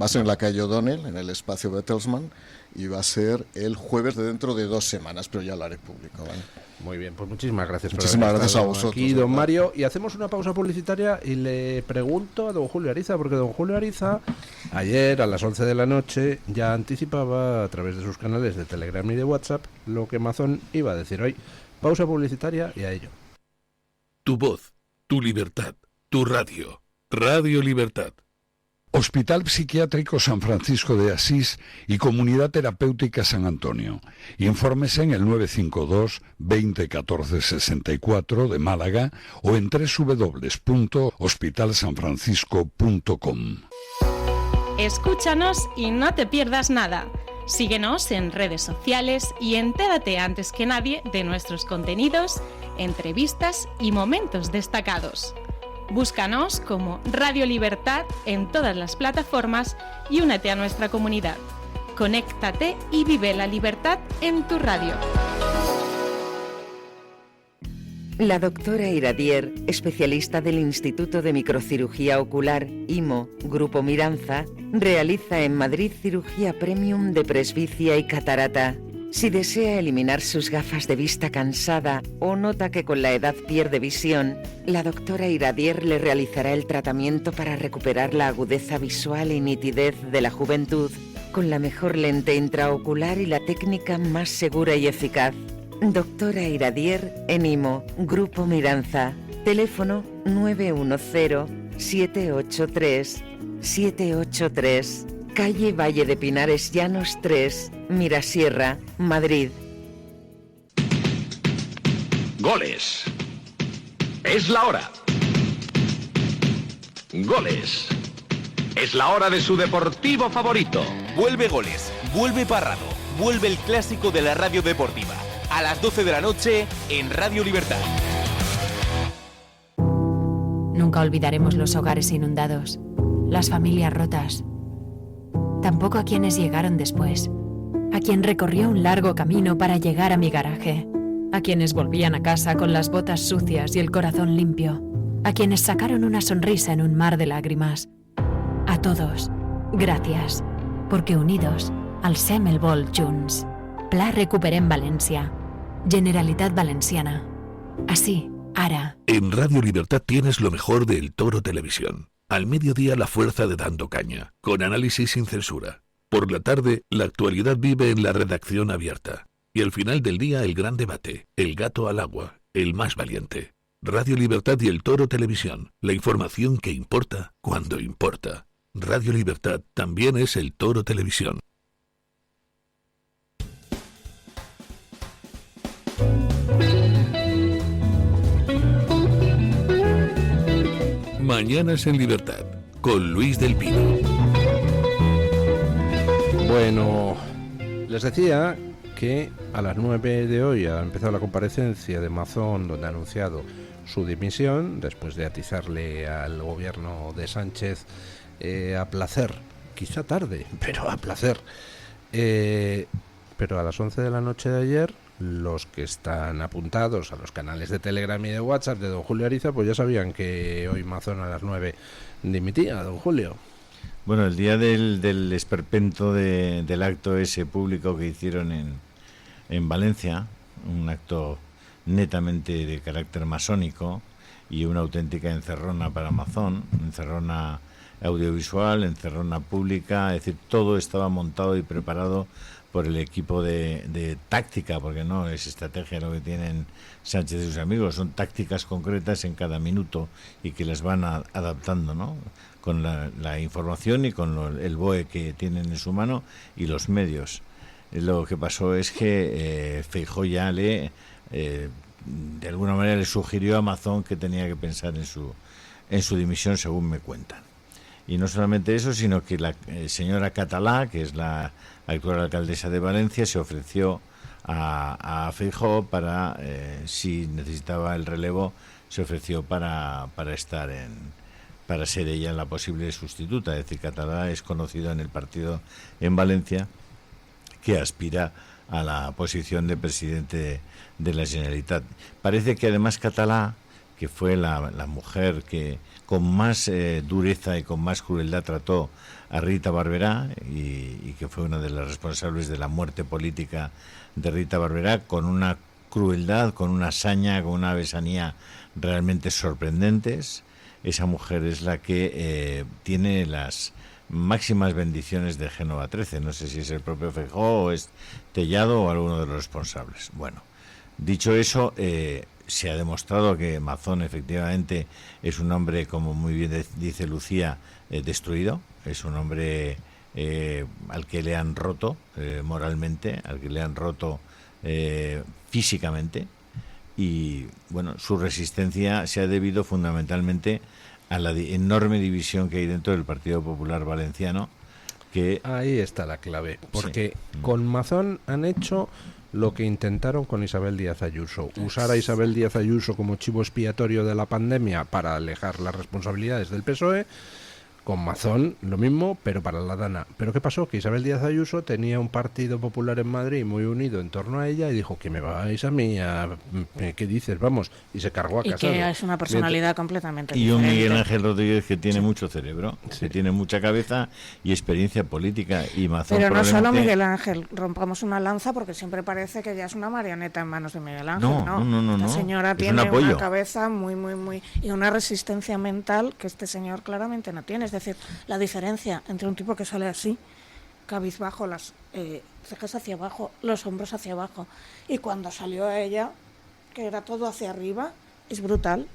Va a ser en la calle O'Donnell, en el espacio Bertelsmann, y va a ser el jueves de dentro de 2 semanas, pero ya lo haré público, ¿vale? Muy bien, pues muchísimas gracias. Muchísimas gracias a vosotros. Aquí, don Mario, y hacemos una pausa publicitaria y le pregunto a don Julio Ariza, porque don Julio Ariza ayer a las 11 de la noche ya anticipaba a través de sus canales de Telegram y de WhatsApp lo que Amazon iba a decir hoy. Pausa publicitaria y a ello. Tu voz, tu libertad, tu radio. Radio Libertad. Hospital Psiquiátrico San Francisco de Asís y Comunidad Terapéutica San Antonio. Infórmese en el 952 20 14 64 de Málaga o en www.hospitalsanfrancisco.com. Escúchanos y no te pierdas nada. Síguenos en redes sociales y entérate antes que nadie de nuestros contenidos, entrevistas y momentos destacados. Búscanos como Radio Libertad en todas las plataformas y únete a nuestra comunidad. Conéctate y vive la libertad en tu radio. La doctora Iradier, especialista del Instituto de Microcirugía Ocular, IMO, Grupo Miranza, realiza en Madrid cirugía premium de presbicia y catarata. Si desea eliminar sus gafas de vista cansada o nota que con la edad pierde visión, la doctora Iradier le realizará el tratamiento para recuperar la agudeza visual y nitidez de la juventud con la mejor lente intraocular y la técnica más segura y eficaz. Doctora Iradier en IMO, Grupo Miranza. Teléfono 910-783-783. Calle Valle de Pinares Llanos 3, Mirasierra, Madrid. Goles. Es la hora. Goles. Es la hora de su deportivo favorito. Vuelve Goles, vuelve Parrado, vuelve el clásico de la radio deportiva. A las 12 de la noche en Radio Libertad. Nunca olvidaremos los hogares inundados, las familias rotas. Tampoco a quienes llegaron después, a quien recorrió un largo camino para llegar a mi garaje, a quienes volvían a casa con las botas sucias y el corazón limpio, a quienes sacaron una sonrisa en un mar de lágrimas. A todos, gracias, porque unidos, alcem el vol junts. Pla recuperem València. Generalitat Valenciana. Así, ara. En Radio Libertad tienes lo mejor del Toro Televisión. Al mediodía la fuerza de Dando Caña, con análisis sin censura. Por la tarde, la actualidad vive en la redacción abierta. Y al final del día, el gran debate, el gato al agua, el más valiente. Radio Libertad y el Toro Televisión, la información que importa cuando importa. Radio Libertad también es el Toro Televisión. Mañanas en Libertad, con Luis del Pino. Bueno, les decía que a las 9 de hoy ha empezado la comparecencia de Mazón, donde ha anunciado su dimisión, después de atizarle al gobierno de Sánchez a placer, quizá tarde, pero a placer. Pero a las 11 de la noche de ayer, los que están apuntados a los canales de Telegram y de WhatsApp de don Julio Ariza, pues ya sabían que hoy Mazón a las 9 dimitía, don Julio. Bueno, el día del esperpento del acto ese público que hicieron en Valencia, un acto netamente de carácter masónico y una auténtica encerrona para Mazón, encerrona audiovisual, encerrona pública, es decir, todo estaba montado y preparado por el equipo de táctica, porque no es estrategia lo que tienen Sánchez y sus amigos, son tácticas concretas en cada minuto y que las van adaptando, ¿no? Con la información y con el BOE que tienen en su mano y los medios. Lo que pasó es que Feijóo ya de alguna manera le sugirió a Mazón que tenía que pensar en su dimisión, según me cuentan. Y no solamente eso, sino que la señora Catalá, que es la actual alcaldesa de Valencia, se ofreció a Feijóo para, si necesitaba el relevo, se ofreció para ser ella la posible sustituta. Es decir, Catalá es conocido en el partido en Valencia que aspira a la posición de presidente de la Generalitat. Parece que además Catalá, que fue la mujer que con más dureza y con más crueldad trató a Rita Barberá y que fue una de las responsables de la muerte política de Rita Barberá, con una crueldad, con una saña, con una besanía realmente sorprendentes. Esa mujer es la que tiene las máximas bendiciones de Génova 13. No sé si es el propio Feijóo o es Tellado o alguno de los responsables. Bueno, dicho eso, se ha demostrado que Mazón efectivamente es un hombre, como muy bien dice Lucía, destruido. Es un hombre al que le han roto moralmente, al que le han roto físicamente. Y bueno, su resistencia se ha debido fundamentalmente a la enorme división que hay dentro del Partido Popular Valenciano. Que ahí está la clave, porque con Mazón han hecho lo que intentaron con Isabel Díaz Ayuso, usar a Isabel Díaz Ayuso como chivo expiatorio de la pandemia para alejar las responsabilidades del PSOE. Con Mazón lo mismo, pero para la Dana. ¿Pero qué pasó? Que Isabel Díaz Ayuso tenía un Partido Popular en Madrid muy unido en torno a ella y dijo, que me vais a mí, ¿qué dices? Vamos, y se cargó a Casado. Y que es una personalidad completamente y diferente. Un Miguel Ángel Rodríguez que tiene mucho cerebro, que tiene mucha cabeza y experiencia política. Y Mazón, pero no solo Miguel Ángel, rompamos una lanza porque siempre parece que ya es una marioneta en manos de Miguel Ángel. No. La señora tiene una cabeza muy y una resistencia mental que este señor claramente no tiene. Es decir, la diferencia entre un tipo que sale así, cabizbajo, las cejas hacia abajo, los hombros hacia abajo, y cuando salió a ella, que era todo hacia arriba, es brutal.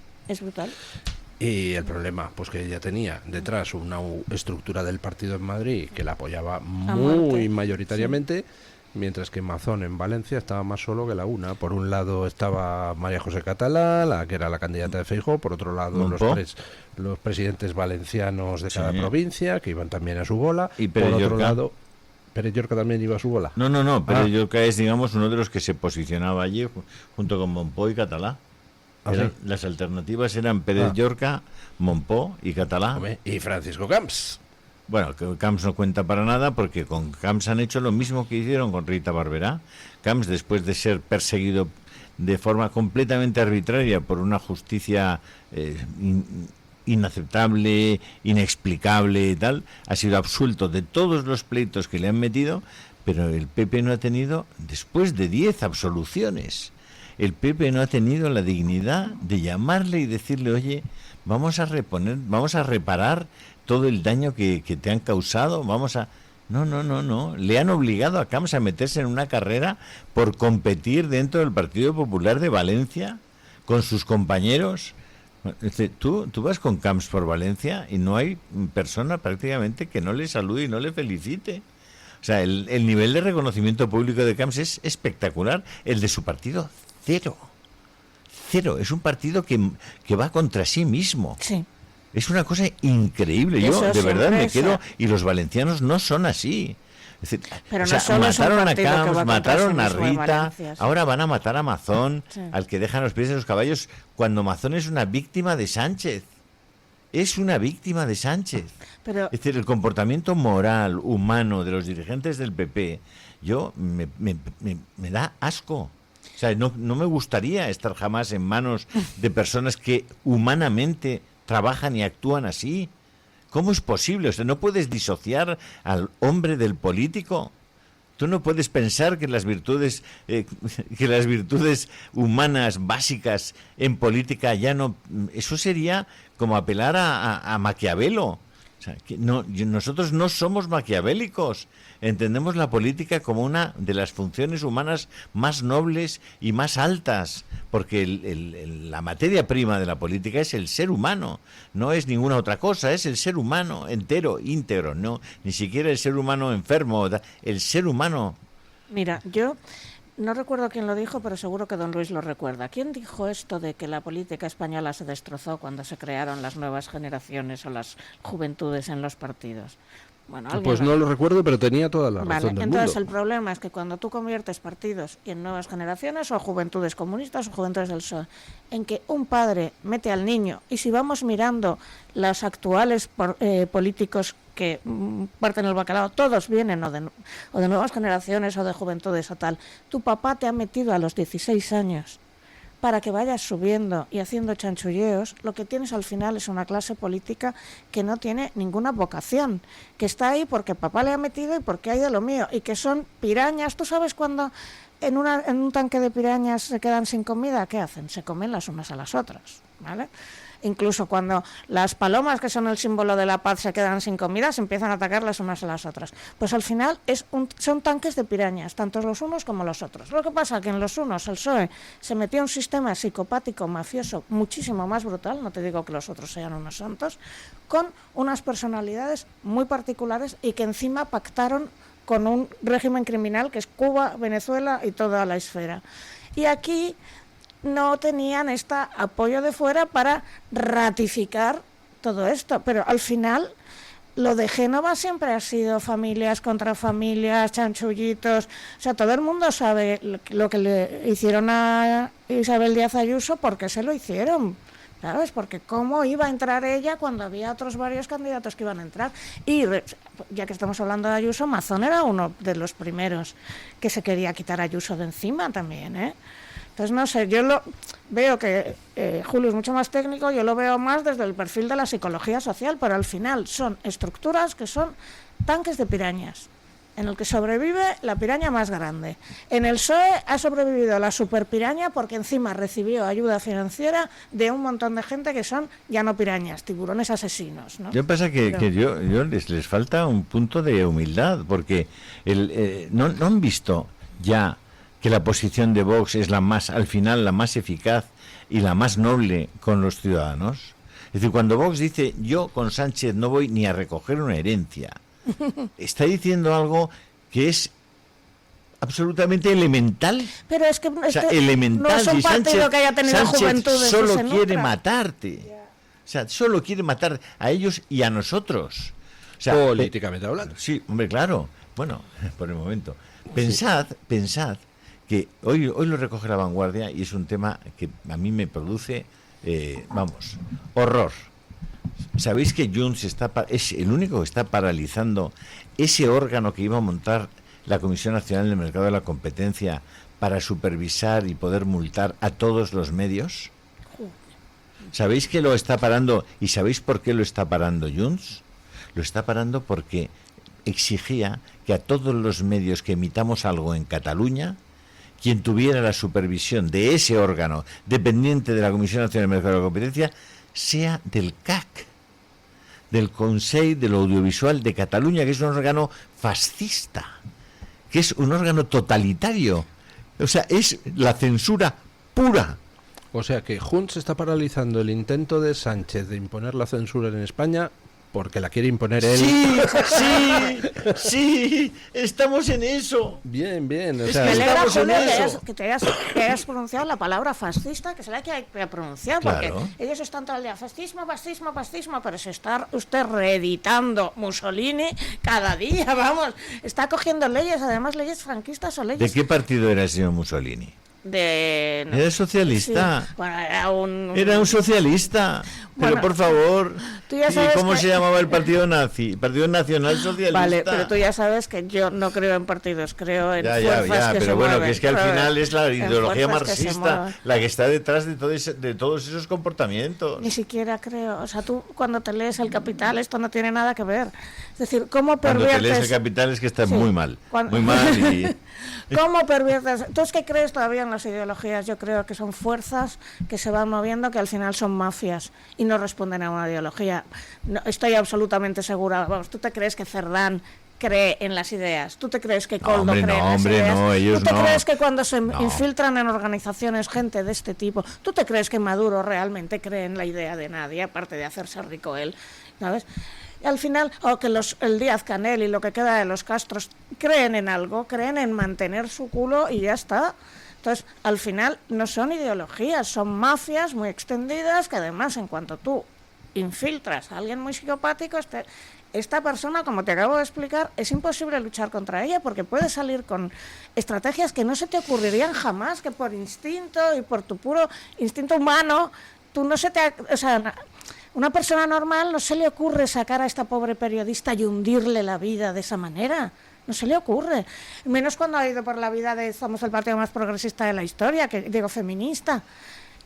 Y el problema, pues que ella tenía detrás una estructura del partido en Madrid que la apoyaba muy mayoritariamente, mientras que Mazón en Valencia estaba más solo que la una. Por un lado estaba María José Catalá, la que era la candidata de Feijóo, por otro lado los presidentes valencianos de cada provincia, que iban también a su bola, y por otro lado Pérez Llorca también iba a su bola. No, Pérez Llorca es, digamos, uno de los que se posicionaba allí junto con Monpó y Catalá. Las alternativas eran Pérez Llorca, Monpó y Catalá. Y Francisco Camps. Bueno, que Camps no cuenta para nada, porque con Camps han hecho lo mismo que hicieron con Rita Barberá. Camps, después de ser perseguido de forma completamente arbitraria por una justicia inaceptable, inexplicable y tal, ha sido absuelto de todos los pleitos que le han metido, pero el PP no ha tenido, después de 10 absoluciones, el PP no ha tenido la dignidad de llamarle y decirle, oye, vamos a reparar todo el daño que te han causado, No, le han obligado a Camps a meterse en una carrera por competir dentro del Partido Popular de Valencia con sus compañeros. Tú vas con Camps por Valencia y no hay persona prácticamente que no le salude y no le felicite. O sea, el nivel de reconocimiento público de Camps es espectacular. El de su partido, cero. Es un partido que va contra sí mismo. Sí. Es una cosa increíble. Yo de verdad me quedo, y los valencianos no son así. Es decir, pero no solo mataron a Camps, mataron a Rita, Valencia, sí. Ahora van a matar a Mazón, sí. Al que dejan los pies de los caballos, cuando Mazón es una víctima de Sánchez. Es una víctima de Sánchez. Pero... Es decir, el comportamiento moral, humano de los dirigentes del PP, me da asco. O sea, no me gustaría estar jamás en manos de personas que humanamente trabajan y actúan así. ¿Cómo es posible? O sea, no puedes disociar al hombre del político. Tú no puedes pensar que las virtudes humanas básicas en política ya no... Eso sería como apelar a Maquiavelo. O sea, que nosotros no somos maquiavélicos. Entendemos la política como una de las funciones humanas más nobles y más altas, porque la materia prima de la política es el ser humano, no es ninguna otra cosa, es el ser humano entero, íntegro, no, ni siquiera el ser humano enfermo, el ser humano. Mira, yo no recuerdo quién lo dijo, pero seguro que don Luis lo recuerda. ¿Quién dijo esto de que la política española se destrozó cuando se crearon las nuevas generaciones o las juventudes en los partidos? Bueno, pues no lo recuerdo, pero tenía toda la razón del entonces mundo. El problema es que cuando tú conviertes partidos en nuevas generaciones o juventudes comunistas o juventudes del PSOE, en que un padre mete al niño, y si vamos mirando los actuales políticos que parten el bacalao, todos vienen o de nuevas generaciones o de juventudes o tal, tu papá te ha metido a los 16 años para que vayas subiendo y haciendo chanchulleos, lo que tienes al final es una clase política que no tiene ninguna vocación, que está ahí porque papá le ha metido y porque hay de lo mío, y que son pirañas. ¿Tú sabes cuando en un tanque de pirañas se quedan sin comida? ¿Qué hacen? Se comen las unas a las otras, ¿vale? Incluso cuando las palomas, que son el símbolo de la paz, se quedan sin comida, se empiezan a atacar las unas a las otras. Pues al final son tanques de pirañas, tanto los unos como los otros. Lo que pasa es que en los unos el PSOE se metió un sistema psicopático, mafioso, muchísimo más brutal, no te digo que los otros sean unos santos, con unas personalidades muy particulares y que encima pactaron con un régimen criminal que es Cuba, Venezuela y toda la esfera. Y aquí no tenían este apoyo de fuera para ratificar todo esto, pero al final lo de Génova siempre ha sido familias contra familias, chanchullitos, o sea, todo el mundo sabe lo que le hicieron a Isabel Díaz Ayuso, porque se lo hicieron, ¿sabes? Porque cómo iba a entrar ella cuando había otros varios candidatos que iban a entrar. Y ya que estamos hablando de Ayuso, Mazón era uno de los primeros que se quería quitar a Ayuso de encima también, ¿eh? Entonces, no sé, yo lo veo que Julio es mucho más técnico, yo lo veo más desde el perfil de la psicología social, pero al final son estructuras que son tanques de pirañas, en el que sobrevive la piraña más grande. En el PSOE ha sobrevivido la superpiraña porque encima recibió ayuda financiera de un montón de gente que son ya no pirañas, tiburones asesinos, ¿no? Yo pasa que yo les falta un punto de humildad, porque no han visto ya que la posición de Vox es al final la más eficaz y la más noble con los ciudadanos. Es decir, cuando Vox dice yo con Sánchez no voy ni a recoger una herencia, está diciendo algo que es absolutamente elemental. Pero es que elemental. No es un partido que haya tenido juventudes. Solo quiere matarte. O sea, solo quiere matar a ellos y a nosotros. O sea, políticamente hablando. Sí, hombre, claro. Bueno, por el momento. Pensad que hoy lo recoge La Vanguardia y es un tema que a mí me produce, horror. ¿Sabéis que Junts es el único que está paralizando ese órgano que iba a montar la Comisión Nacional del Mercado de la Competencia para supervisar y poder multar a todos los medios? ¿Sabéis que lo está parando? ¿Y sabéis por qué lo está parando Junts? Lo está parando porque exigía que a todos los medios que emitamos algo en Cataluña, quien tuviera la supervisión de ese órgano dependiente de la Comisión Nacional del Mercado de la Competencia sea del CAC, del Consell de l'Audiovisual de Cataluña, que es un órgano fascista, que es un órgano totalitario. O sea, es la censura pura. O sea que Junts está paralizando el intento de Sánchez de imponer la censura en España porque la quiere imponer él. Sí, estamos en eso. Bien. O sea, me alegra, Julio, que te hayas pronunciado la palabra fascista, que será que hay que pronunciar, porque ellos están todo el día fascismo, pero se está usted reeditando Mussolini cada día, vamos, está cogiendo leyes, además leyes franquistas o leyes... ¿De qué partido era el señor Mussolini? Era socialista. Sí. Bueno, era un socialista. Pero por favor, ¿cómo se llamaba el partido nazi? Partido Nacional Socialista. Vale, pero tú ya sabes que yo no creo en partidos, creo en fuerzas que pero se bueno, mueven. Que es que al final es la ideología marxista la que está detrás de todos esos comportamientos. Ni siquiera creo, o sea, tú cuando te lees El Capital, esto no tiene nada que ver. Es decir, ¿cómo perviertes? Cuando te lees El Capital es que está muy mal, muy mal y... ¿Cómo perviertes? ¿Tú es que crees todavía en las ideologías? Yo creo que son fuerzas que se van moviendo, que al final son mafias y no responden a una ideología. No, estoy absolutamente segura. Vamos, ¿tú te crees que Cerdán cree en las ideas? ¿Tú te crees que Koldo cree en las ideas? No, ellos ¿Tú te crees que cuando se infiltran en organizaciones gente de este tipo, tú te crees que Maduro realmente cree en la idea de nadie, aparte de hacerse rico él? ¿Sabes? Y al final, o que el Díaz-Canel y lo que queda de los Castros creen en algo, creen en mantener su culo y ya está. Entonces, al final no son ideologías, son mafias muy extendidas que además en cuanto tú infiltras a alguien muy psicopático, esta persona, como te acabo de explicar, es imposible luchar contra ella porque puede salir con estrategias que no se te ocurrirían jamás, que por instinto y por tu puro instinto humano, tú no se te... O sea, una persona normal no se le ocurre sacar a esta pobre periodista y hundirle la vida de esa manera. No se le ocurre. Menos cuando ha ido por la vida de somos el partido más progresista de la historia, que digo feminista.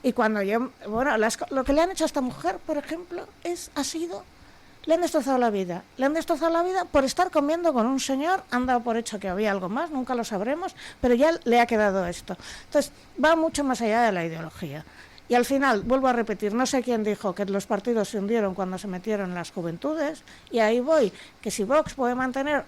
Y cuando lo que le han hecho a esta mujer, por ejemplo, le han destrozado la vida. Le han destrozado la vida por estar comiendo con un señor, han dado por hecho que había algo más, nunca lo sabremos, pero ya le ha quedado esto. Entonces, va mucho más allá de la ideología. Y al final, vuelvo a repetir, no sé quién dijo que los partidos se hundieron cuando se metieron las juventudes, y ahí voy, que si Vox puede mantener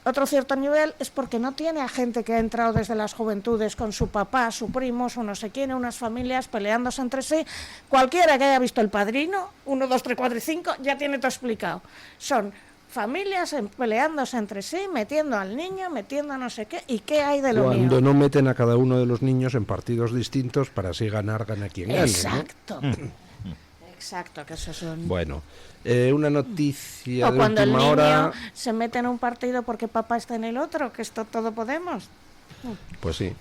otro cierto nivel es porque no tiene a gente que ha entrado desde las juventudes con su papá, su primo, su no sé quién, unas familias peleándose entre sí. Cualquiera que haya visto El Padrino, 1, 2, 3, 4 y 5, ya tiene todo explicado. Son familias peleándose entre sí, metiendo al niño, metiendo no sé qué, y qué hay de lo mío. Cuando no meten a cada uno de los niños en partidos distintos para así gana quien gane. Exacto. ¿No? Exacto, que eso es un... Bueno, una noticia o de cuando última el niño hora... se mete en un partido porque papá está en el otro, que esto todo podemos. Pues sí.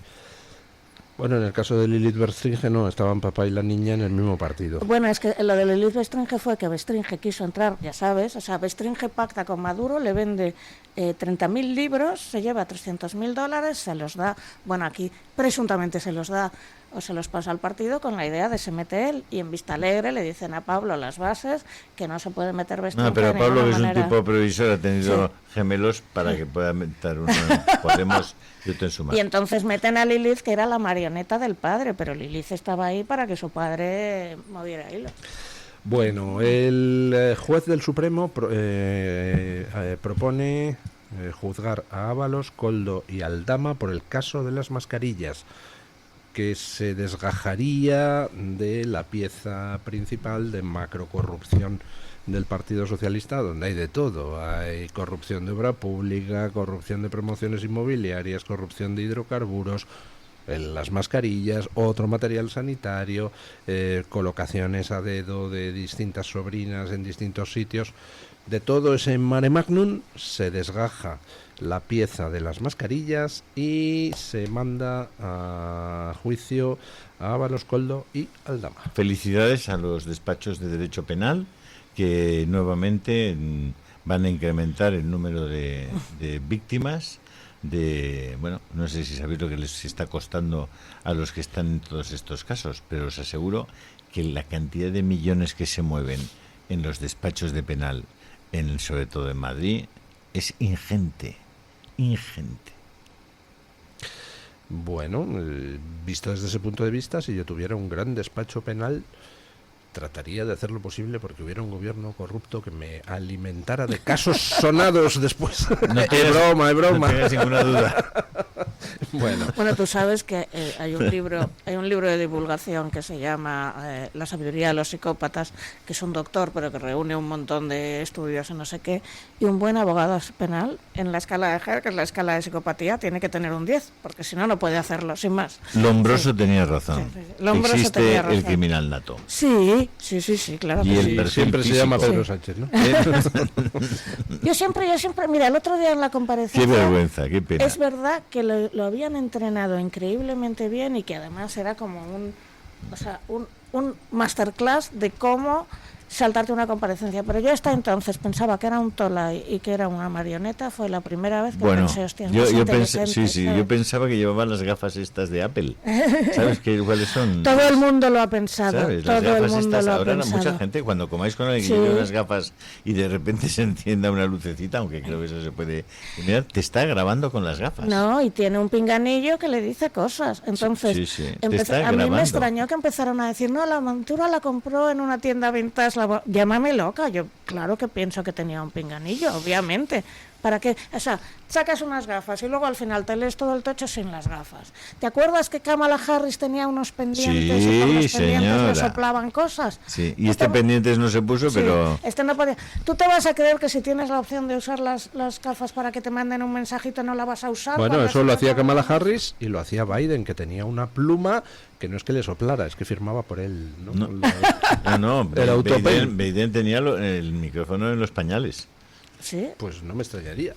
Bueno, en el caso de Lilith Bestringe no, estaban papá y la niña en el mismo partido. Bueno, es que lo de Lilith Bestringe fue que Bestringe quiso entrar, ya sabes, o sea, Bestringe pacta con Maduro, le vende 30.000 libros, se lleva $300.000, se los da, bueno, aquí presuntamente se los da o se los pasa al partido con la idea de se mete él, y en Vista Alegre le dicen a Pablo las bases que no se puede meter Bestringe. No, pero de Pablo, que es un manera. tipo previsor, ha tenido gemelos para que pueda meter uno Podemos y otro en su mano. Y entonces meten a Lilith, que era la marioneta del padre, pero Lilith estaba ahí para que su padre moviera hilo. Bueno, el juez del Supremo propone juzgar a Ábalos, Koldo y Aldama por el caso de las mascarillas, que se desgajaría de la pieza principal de macrocorrupción del Partido Socialista, donde hay de todo. Hay corrupción de obra pública, corrupción de promociones inmobiliarias, corrupción de hidrocarburos, las mascarillas, otro material sanitario, colocaciones a dedo de distintas sobrinas en distintos sitios. De todo ese mare magnum se desgaja la pieza de las mascarillas y se manda a juicio a Ábalos, Koldo y Aldama. Felicidades a los despachos de Derecho Penal, que nuevamente van a incrementar el número de víctimas. Bueno, no sé si sabéis lo que les está costando a los que están en todos estos casos, pero os aseguro que la cantidad de millones que se mueven en los despachos de penal, sobre todo en Madrid, es ingente. Bueno, visto desde ese punto de vista, si yo tuviera un gran despacho penal, trataría de hacer lo posible porque hubiera un gobierno corrupto que me alimentara de casos sonados después. Es broma. No tengas ninguna duda. Bueno, tú sabes que hay un libro de divulgación que se llama La sabiduría de los psicópatas, que es un doctor, pero que reúne un montón de estudios en no sé qué, y un buen abogado penal en la escala de Hare, que es la escala de psicopatía, tiene que tener un 10, porque si no, no puede hacerlo, sin más. Lombroso tenía razón. Sí. Lombroso existe tenía razón. El criminal nato. Sí, claro que sí. Siempre se llama Pedro Sánchez, ¿no? Yo siempre, mira, el otro día en la comparecencia... Qué vergüenza, qué pena. Es verdad que lo habían entrenado increíblemente bien y que además era como un masterclass de cómo saltarte una comparecencia, pero yo hasta entonces pensaba que era un tola y que era una marioneta. Fue la primera vez que pensé, hostia, yo pensaba que llevaba las gafas estas de Apple. ¿Sabes cuáles son? Todo el mundo lo ha pensado. ¿Sabes? Todo el mundo lo ha ahora pensado. Mucha gente, cuando comáis con alguien que lleva unas gafas y de repente se encienda una lucecita, aunque creo que eso se puede mirar, te está grabando con las gafas. No, y tiene un pinganillo que le dice cosas. Entonces, a mí me extrañó que empezaron a decir, no, la montura la compró en una tienda vintage. Llámame loca, yo claro que pienso que tenía un pinganillo, obviamente. ¿Para qué? O sea, sacas unas gafas y luego al final te lees todo el tocho sin las gafas. ¿Te acuerdas que Kamala Harris tenía unos pendientes y con los pendientes le soplaban cosas? Sí, y este pendientes no se puso, pero... Este no podía. ¿Tú te vas a creer que si tienes la opción de usar las gafas para que te manden un mensajito no la vas a usar? Bueno, eso lo hacía Kamala Harris y lo hacía Biden, que tenía una pluma que no es que le soplara, es que firmaba por él, ¿no? No, el autopen. Biden tenía el micrófono en los pañales. ¿Sí? Pues no me extrañaría.